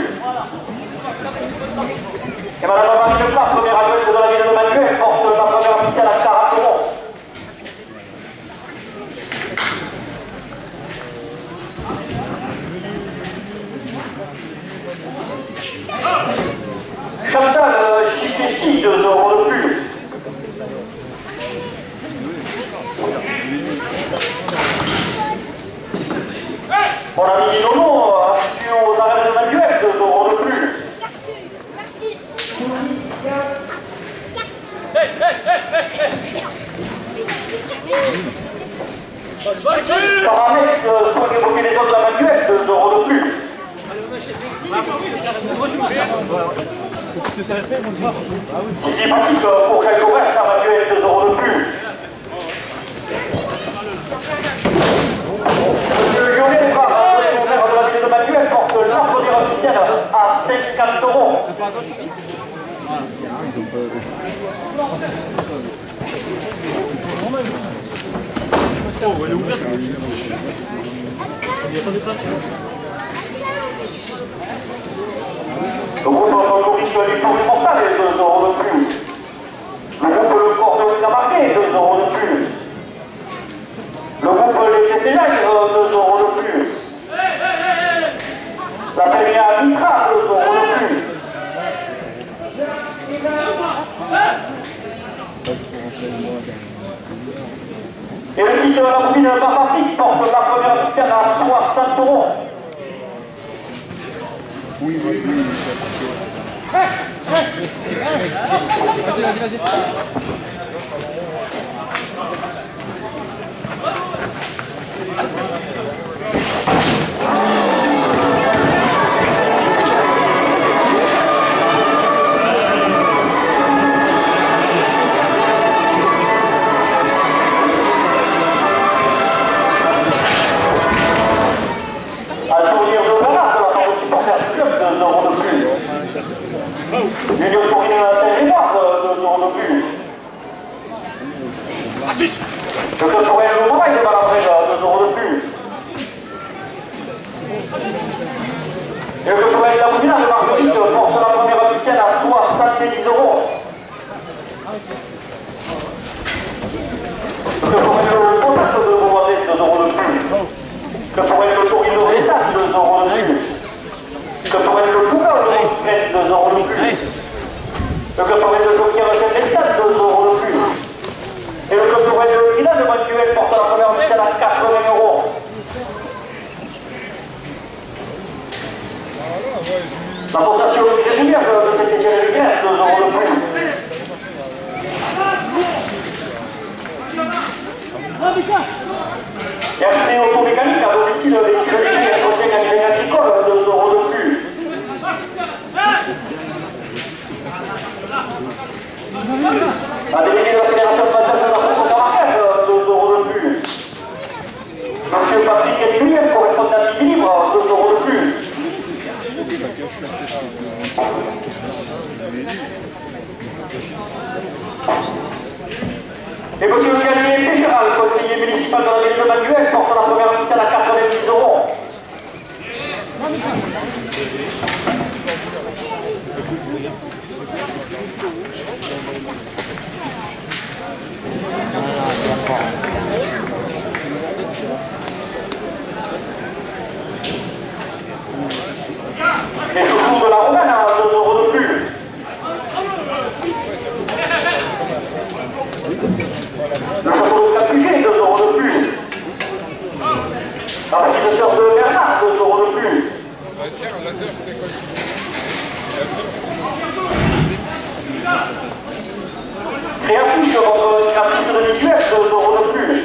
Et Madame Marie Leclerc, première adjointe de la ville de Manuel, porte la première officielle à 40 euros. Chantal Chikeshki, 2 euros de plus. On a mis Nono, habitué aux arrêts de Manuel, 2 euros de plus. Paramex, soit évoquer les autres à Manuel, 2 euros de plus. Sylvie Pratique pour Jacques Jaurès à Manuel, 2 euros de plus. Monsieur Lionel Brave, le maire de la ville de Manuel, porte la première officielle à 50 euros. Le groupe Maurice du Tour du Mortal est 2 euros de plus. Le groupe Le Cordon de Camarguais, 2 euros de plus. Le groupe Les Castellanes, 2 euros de plus. La Péria Mitra, 2 euros de plus. Et le site de la Boubine Bar-Patrick porte la première officielle à 60 euros. Oui, oui, oui. Vas-y. L'Union Tourine à Saint-Grégoire, 2 euros de plus. Le club Tourelle de Bourgogne de Malabrège, 2 euros de plus. Et le club Tourelle de la Boudina de Marguerite porte la première officielle à 70 euros. Le club Tourelle de Posac de Beauvoisin, 2 euros de plus. Le club Tourelle de Tourine de Ressac, 2 euros de plus. Le club Tourelle de Foucault de Montfred, 2 euros de plus. Le club Tourelle de Joquier de Saint-Vincent, 2 euros de plus. Et le club Tourelle de Grina de Manuel porte la première officielle à 80 euros. L'association de Lumière de Saint-Étienne-et-Lumière, 2 euros de plus. RC Automécanique à domicile véhicule et entretien d'ingénieur agricole, 2 euros de plus. Un délégué de la Fédération française de la France de Marrakech, 2 euros de plus. Monsieur Patrick Edouille, correspondant d'Équilibre, 2 euros de plus. Et monsieur Camille Pécheral, conseiller municipal de la ville de Manuel, porte la première officielle à 90 euros. Les chouchous de la Romaine à 2 euros de plus. Le château de Capuchet, 2 euros de plus. La petite sœur de Bernard, 2 euros de plus. Créatrice, votre créatrice de visuel, 2 euros de plus.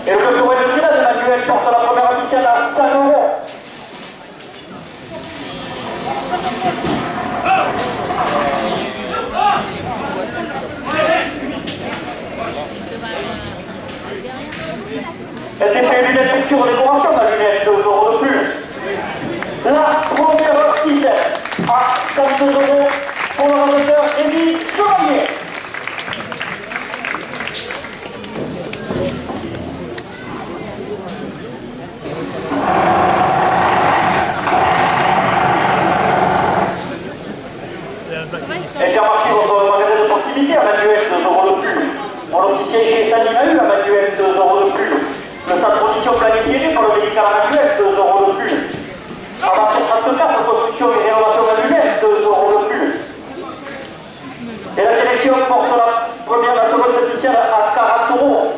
Et le club Tourelle de Grina de Manuel porte la première officielle à 5 euros. LTP lunettes picture décoration de la lunette, 2 euros de plus. La première officielle à 52 euros pour le ramasseur Émile Chevalier. direction porte la seconde officielle à 40 euros.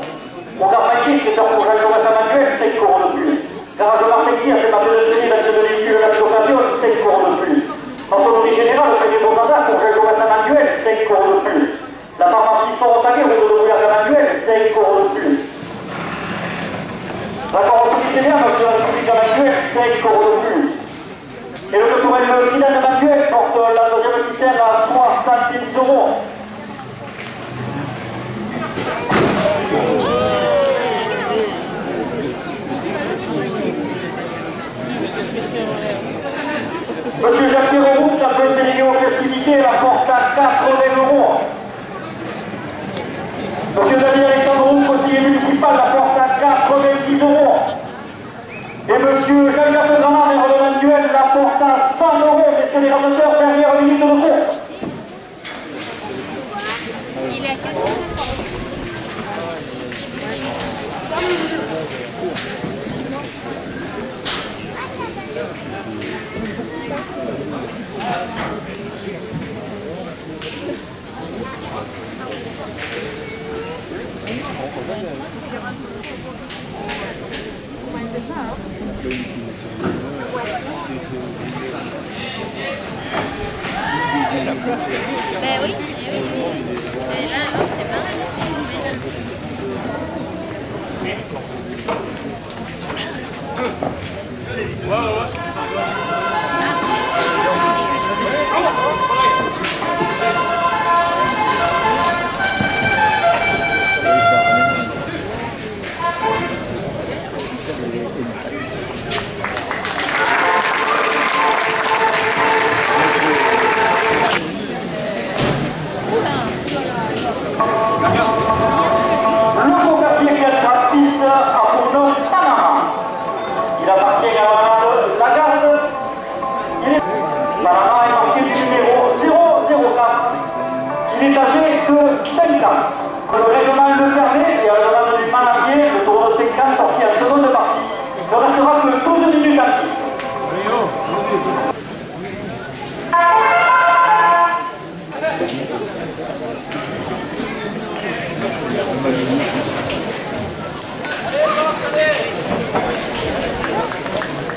Au Carpentier, c'est un projet de à manuel, 5 euros de plus. Garage Martegui, à ses matériaux de tenue, de véhicule d'occasion, 5 euros de plus. Maçonnerie générale, au premier Bozada, projet de à manuel, 5 euros de plus. La pharmacie Fort-Otaguet, réseau de brouillard à manuel, 5 euros de plus. La carrosserie générale, de la République à manuel, 5 euros de plus. Et le tourelle Zidane manuel porte la deuxième ficelle à 70 euros. Monsieur Jacques-Pierre Roux, ça peut être délégué aux festivités, la porte à 80 euros. Monsieur David Alexandre Roux, conseiller municipal, la porte à 90 euros. Et monsieur Jean-Jacques Gramard, maire de Manuel, la porte à 100 euros. Messieurs les rajouteurs, dernière minute de course. Il est à 4 euros. Ben oui, et là, non, c'est pas Il est âgé de 5 ans. Le règlement le permet et à la demande du manatier, le tour de 5 ans sorti en seconde partie ne restera que 12 minutes en piste.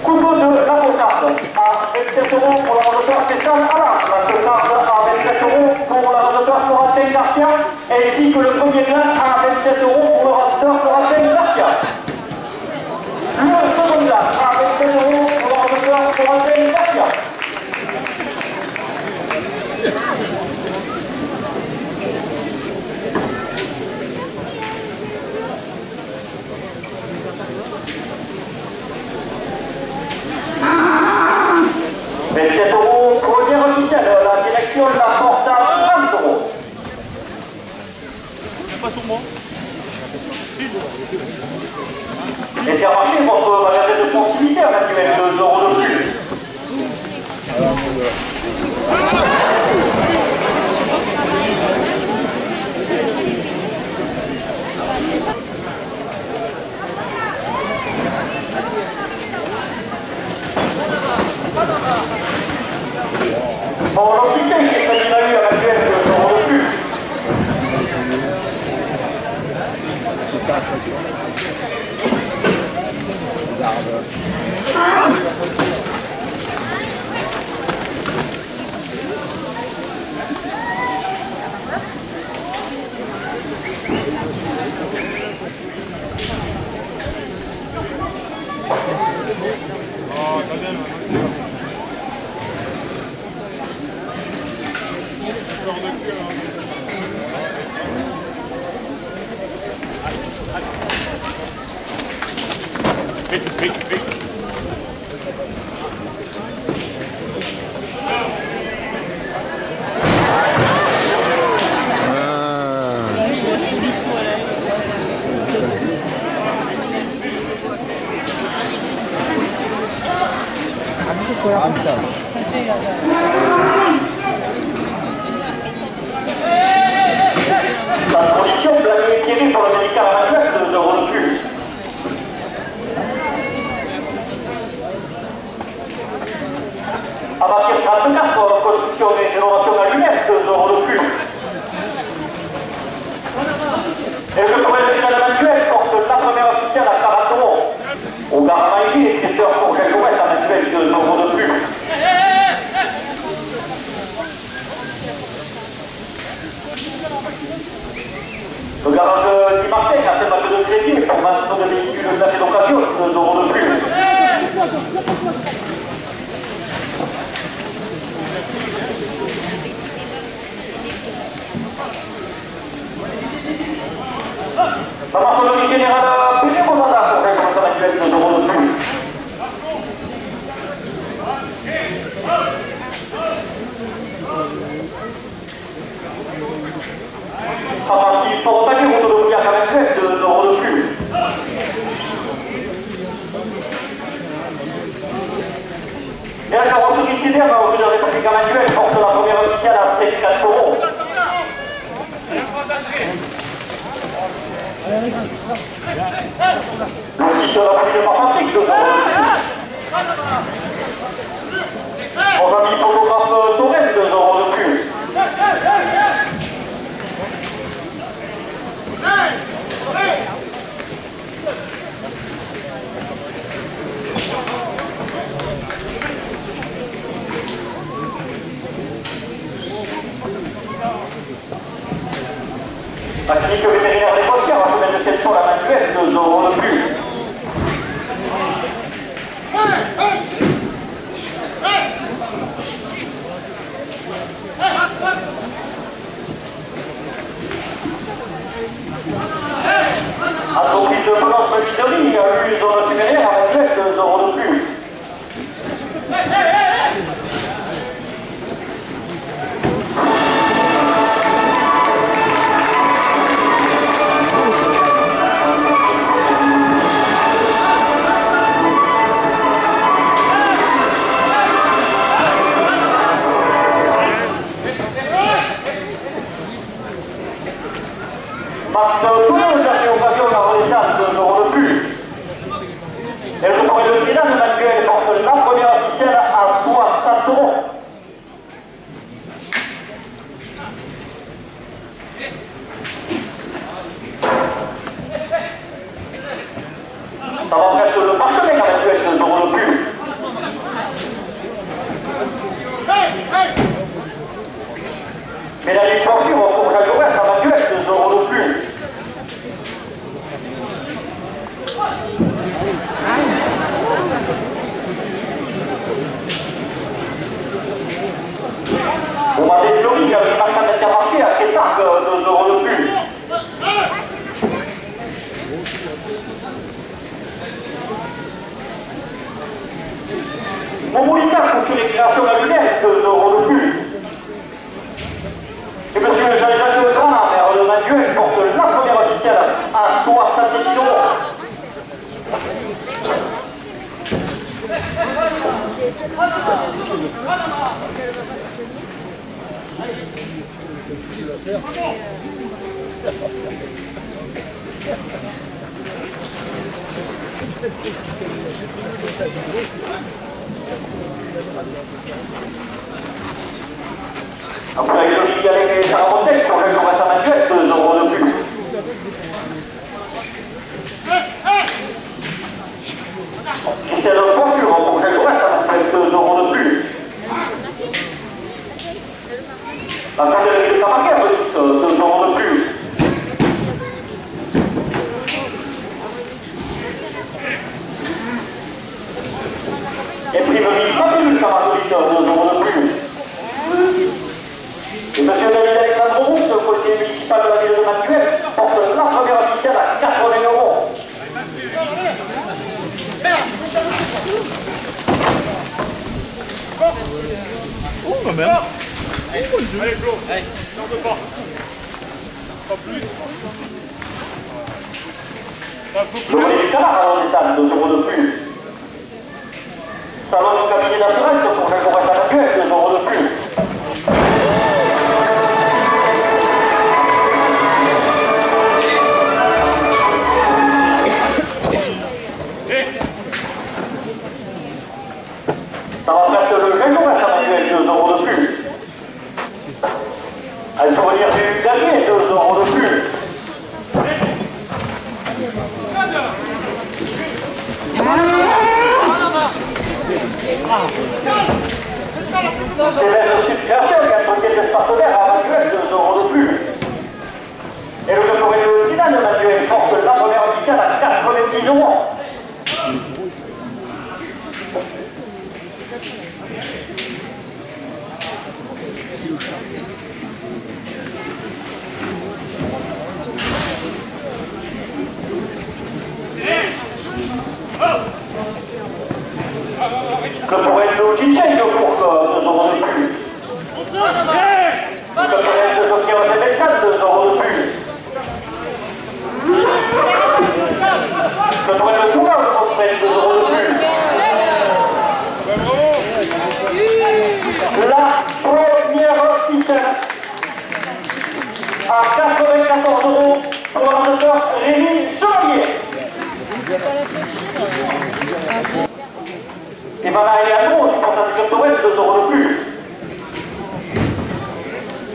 Couteau de la cocarde à 27 euros pour la rosateur spécial à l'âge. La cocarde à 27 euros pour la rosateur Florentin Garcia, ainsi que le premier gland à 27 euros pour le rosateur Florentin Garcia. Le second gland à 27 euros pour le rosateur Florentin Garcia. La direction la porte à 30 euros. Pas sur moi. Intermarché, votre magasin de proximité a manuel 2 euros de plus. Bon, l'officier chez Saint-Dinalu a manuel 2 euros de plus. Sa condition, blague tirée pour le médical à manuel, 2 euros de plus. À partir de 34, construction et rénovation à lui-même, 2 euros de plus. de véhicules classés d'occasion, 2 euros de plus. La maçonnerie générale Pénémonada, conseil commercial manuel, 2 euros de plus. Pharmacie Forotaguer, route de Bouillard Camacuel, 2 euros de plus. Et la carrosserie Sidère, rue de la République Camacuel, porte la première initiale à 7,4 euros. Le site de la famille de Partentric, 2 euros de plus. Nos amis photographes Torel, 2 euros de plus. La clinique vétérinaire des Postières, à chemin de 7 tonnes à manuel, 2 euros de plus. Entreprise de Provence Menuiserie, à l'use dans notre funéraire, à manuel, 2 euros de plus. Max Toulon, dernière occasion de la Renaissance, 2 euros de plus. Et le courrier de Trénan, le manuel porte la première ficelle à 60 euros. Ça va presque le parchemin à manuel, 2 euros de plus. Mais la ligne porture pour Jacques Jaurès à manuel, 2 euros de plus. Au marché de Fleury, il y a une marchande d'Intermarché à Quessac, 2 euros de plus. Montmolica, couture et création laminaire, 2 euros de plus. Et monsieur Jean-Jacques Legrand, maire de Manuel, porte la première officielle à 70 euros. Après, je dis avec les Saramontec, pour que je reste à Manuel, 2 euros de plus. Christelle Coiffure, pour que je reste à Manuel, 2 euros de plus. La cartellerie de Tabacaire, ressource, 2 euros de plus. Imprimerie Fabuleux, Saint-Marguerite, 2 euros de plus. Et monsieur David Alexandre Rousse, le policier municipal de la ville de Manuel, porte la première officielle à 80 euros. Oh, ma mère. Allez, Flo. Allez, n'en veux pas. Pas plus. Le volet du canard, alors les salles, 2 euros de plus. Salon du cabinet d'assurance, pour Jacques Jaurès à Manuel, 2 euros de plus. Ça va presque le Jacques Jaurès à Manuel, 2 euros de plus. Un souvenir du gazier, 2 euros de plus. C'est vers le sud création, il y a un potier d'espace vert à Manuel, 2 euros de plus. Et le caporetto final de Manuel porte la première officielle à 90 €. Caporetto Ciccenio pour 2 € de plus. Caporetto Joachim Sebensan, 2 € de plus. Caporetto Tourin pour 2 € de plus. La première ficelle à 94 € pour l'amateur Rémi Chevalier. Et voilà, il est à nous, supporter du Club Tourelle, 2 € de plus.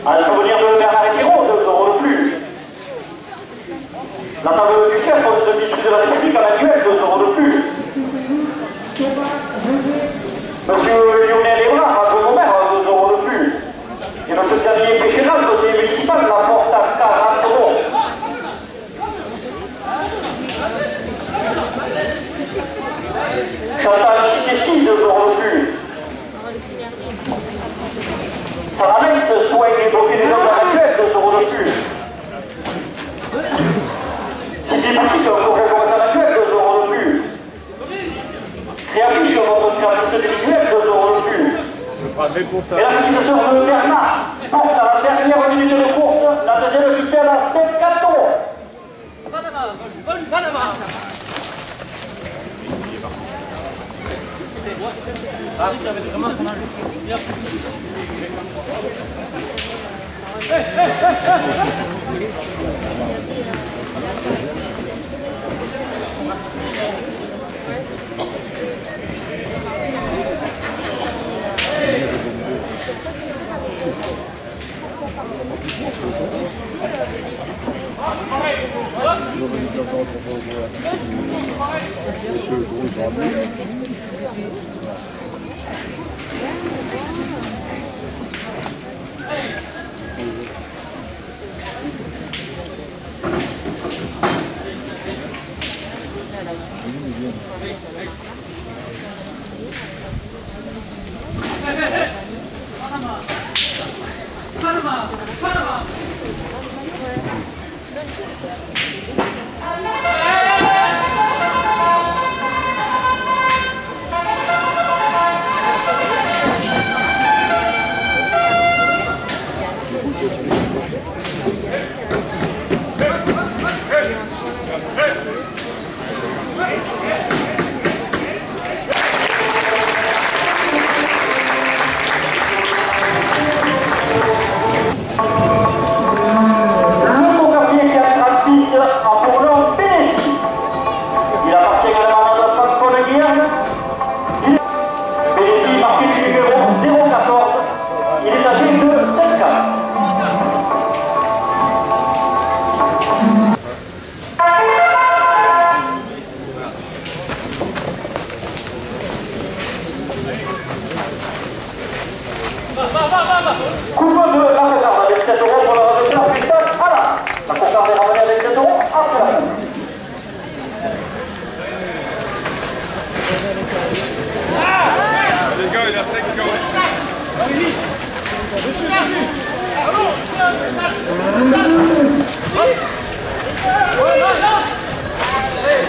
Un souvenir de Bernard Hérault, 2 € de plus. La table du chef pour le district de la République à Manuel, 2 € de plus. Monsieur Lionel Ebrard, adjoint au maire, 2 € de plus. Et monsieur Xavier Péchéral, conseiller municipal, la porte à 40 €. Chantal Chiquesti, 2 € de plus. Sarah Mex, soigne et bloquer les hommes actuels, 2 € de plus. Sylvie Boutique, pour rejoindre sa actuelle, 2 € de plus. Créafiche, votre créatrice visuelle, 2 € de plus. Et la petite sœur de Bernard porte à la dernière minute de course, la deuxième officielle à 54 €. Ah, il avait vraiment son âge. Coupon de la Cocarde avec 7 € pour le résultat Christophe Alain. La Cocarde est ramenée avec 7 € après la fin. Les gars, il a 5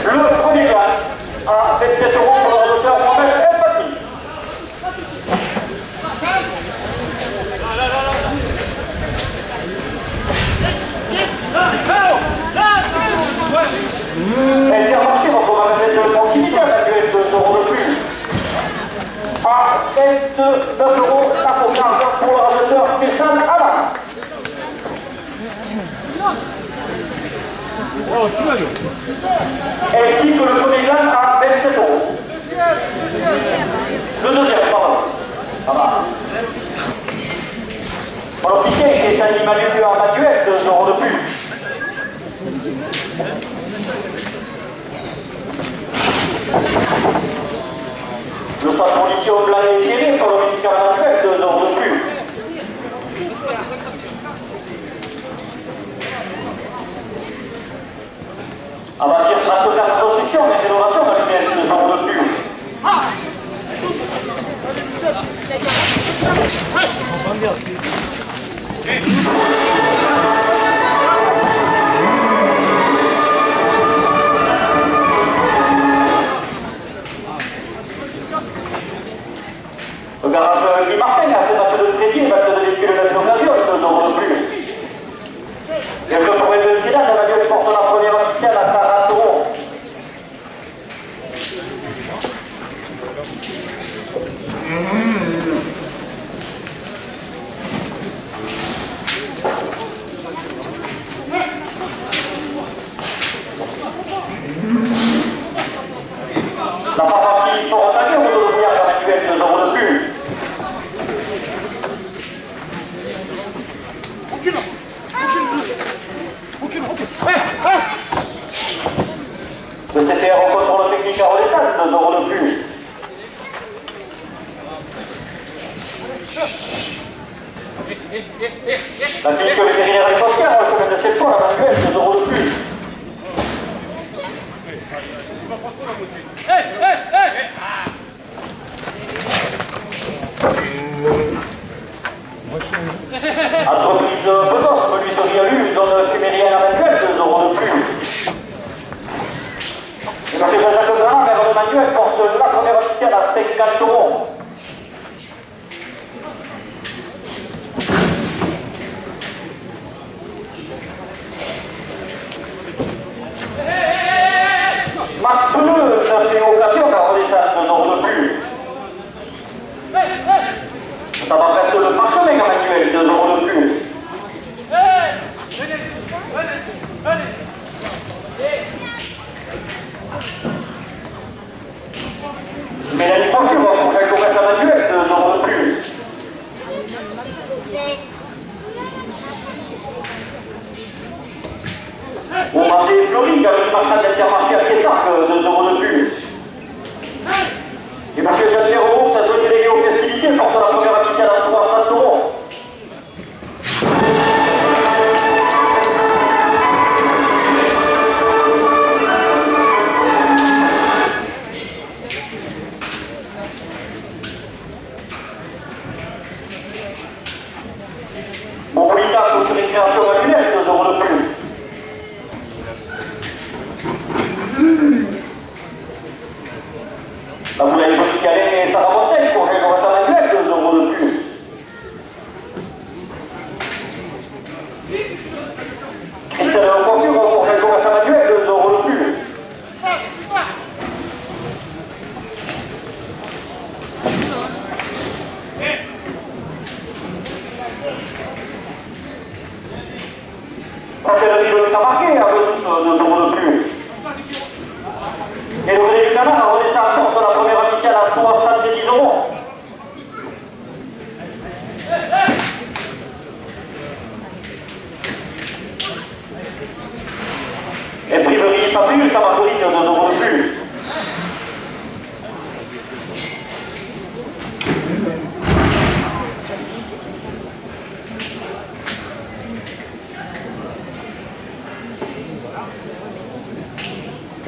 Le premier gagne à 27 € pour le résultat Mohamed El Fati. Intermarché va pouvoir mettre de proximité avec 2 € de plus. À 29 € la Cocarde pour le résultat Christophe Alain. Ainsi que le premier gagne à 27 €. Le deuxième, pardon. Ça va. Pour l'officier, chez Saint-Denis en manuel, 2 € de plus. Le centre Lycéum Blanc et Pierret pour le médicament manuel, 2 € de plus. À bâtir 34 constructions et rénovations dans l'UPS 2 euros de plus. Le garage Guy Martin a ses matchs de crédit et matchs de véhicules de l'occasion, 2 euros de plus. Et le premier de finale, Emmanuel porte la première officielle à 40 euros. La pharmacie Fort-Otaguet, on peut devenir Emmanuel 2 euros de plus. Le CTR au contrôle technique à Rodessane, 2 euros de plus. La clinique vétérinaire des Fossières, le chemin de Septembre, à Manuel, 2 euros de plus. Entreprise Bedos, menuiserie à Luz, zone fumérienne à Manuel, 2 euros de plus. Et M. Jean-Jacques Grand, maire de Manuel, porte la première officielle à 50 euros. Max Peleux, ça fait occasion car on descend 2 euros de plus. Ça va presque le parchemin à Manuel, 2 euros de plus. Mélanie Coiffure pour chaque jour à Manuel, 2 euros de plus. Bon marché Fleury, galerie marchande d'Intermarché à Quessac, 2 euros de plus. Et M. Jean-Pierre Roux, sa zone déléguée aux festivités, porte la première officielle à 60 euros. Mopolita pour une création manuelle, 2 euros de plus. La boulangerie Calais et Sarah Montaigne pour Jean Vincent Manuel, 2 euros de plus. Christelle Coiffure pour Jean Vincent Manuel, 2 euros de plus. Hôtellerie de Tamarquet à Bezous, 2 euros de plus. Et le relais du canard a redescend porte la première officielle à 70 euros. Et priverie Papillus à Marguerite, 2 euros de plus.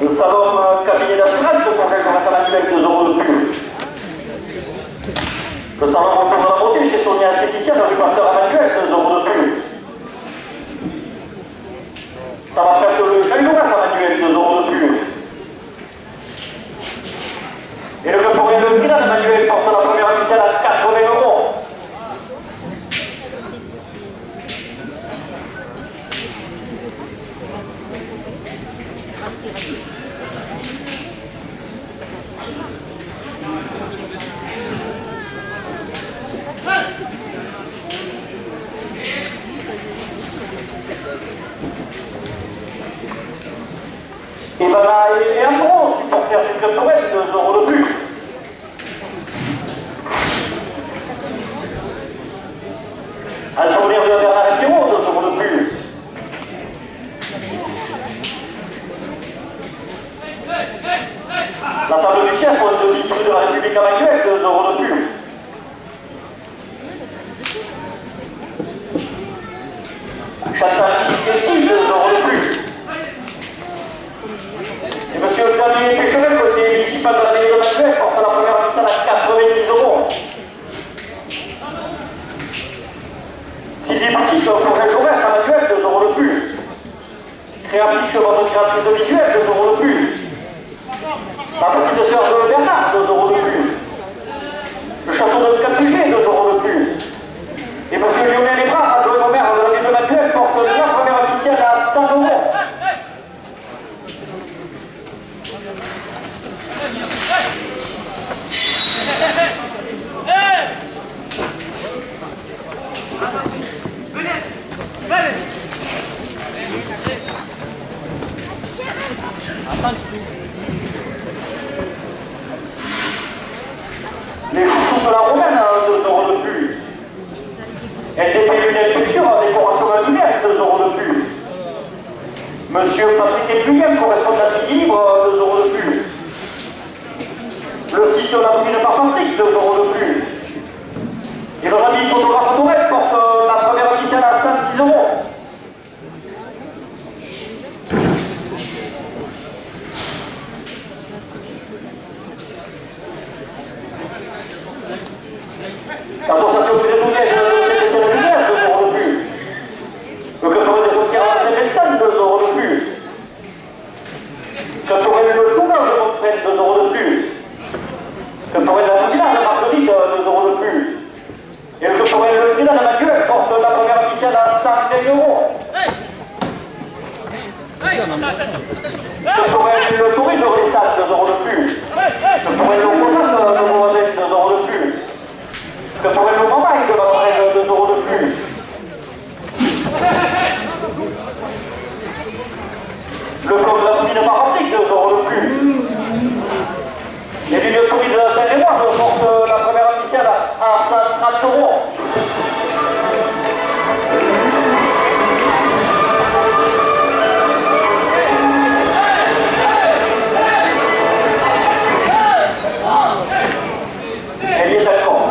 Le salon cabinet national se congèle comme ça Manuel, 2 euros de plus. Le salon retour de la beauté chez Sonia esthéticienne rue Pasteur à Manuel, 2 euros de plus. Ça va presque le Jean Jonas à Manuel, 2 euros de plus. Et le club pour rien de Milan à Manuel porte la première officielle à 80 euros. Et Bana et Andron, supporters du club Torel, 2 euros de plus. Un souvenir de Bernard et Pierrot, 2 euros de plus. La table du chef, au district de la République à Manuel, 2 euros de plus. Chantal Chiquesti, 2 euros de plus. Xavier Péchevel, conseiller municipal de la mairie de Manuel, porte la première amissale à 90 €. Sylvie Petit, projet Jaurès à Manuel, 2 € de plus. Créatrice, votre créatrice de visuel, 2 € de plus. La petite sœur de Bernard, 2 € de plus. Le château de Capuchet, 2 € de plus. Et M. Lionel Lébrard, adjoint au maire de la ville de Manuel, porte la première officielle à 100 €. Les chouchous de la Romaine, 2 € de plus. LDP Lunel Culture, décoration annuelle, 2 € de plus. Monsieur Patrick Epluyem, correspondant d'équilibre, 2 € de plus. Le site de la commune par Patrick, 2 € de plus. Et nos amis photographes Tourette portent la première officielle à 110 €. L'association des Liège de Saint-Étienne-de-Liège, 2 € de plus. Le cantonal des Jeux-Pierre à Saint-Vincent, 2 € de plus. Le cantonal de Tournage de Montfred, 2 € de plus. Le cantonal de la Village de Marguerite, 2 € de plus. Et le cantonal de Trinidad de Manuel porte la première officielle à 120 €. Le cantonal de Toury de Ressal, 2 € de plus. Le cantonal de Lausanne de Beauvais, 2 € de plus. Le cantonal de Mamaille de Valorège, 2 € de plus. Le club de la commune par Patrick, 2 € de plus. Les lignes de tourisme de Saint-Gémoise portent la première officielle à 130 €. Elle y est d'accord.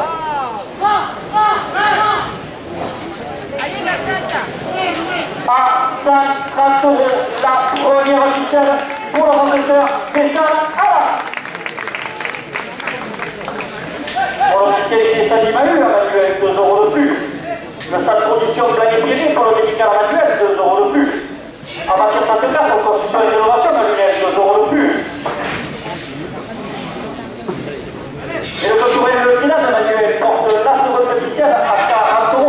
À 130 €, la première officielle pour le rencontreur des salles à la. Pour l'officiel chez Sadi Mahu, à Manuel, 2 € de plus. Le stade Tradition Blaguet-Thierry pour le médical à Manuel, 2 € de plus. En matière 34, pour construction et rénovation, Manuel, 2 € de plus. Et le cantonal de Trinidad de Manuel porte la seconde officielle à 40 €.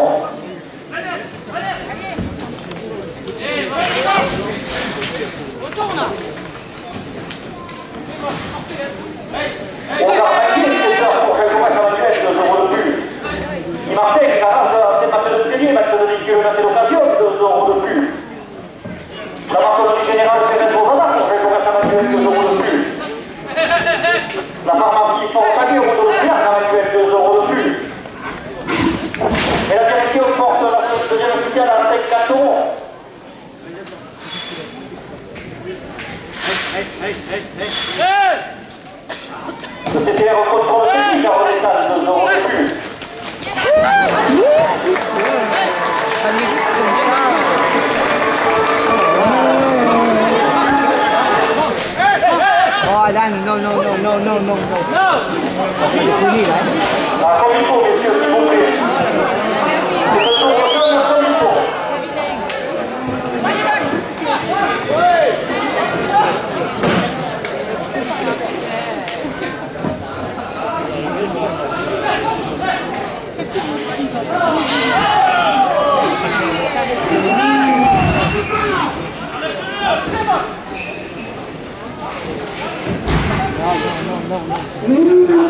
On a arrêté les compteurs pour chaque jour à Manuel, 2 € de plus. Il marquait qu'il arrache ses matchs de plénier, matchs de véhicule de l'occasion, 2 € de plus. La maçonnerie générale fait mettre aux radars pour chaque jour à Manuel, 2 € de plus. La pharmacie Portalier au bout de Pierre, à Manuel, 2 € de plus. Et la direction porte la deuxième officielle à 50 €. Le CCR au contrôle technique à Rodestal, 2 € de plus. Oh, Alan, non. C'est fini, là. Comme il faut, messieurs, s'il vous plaît. C'est le tour de jeu, comme il faut. Non.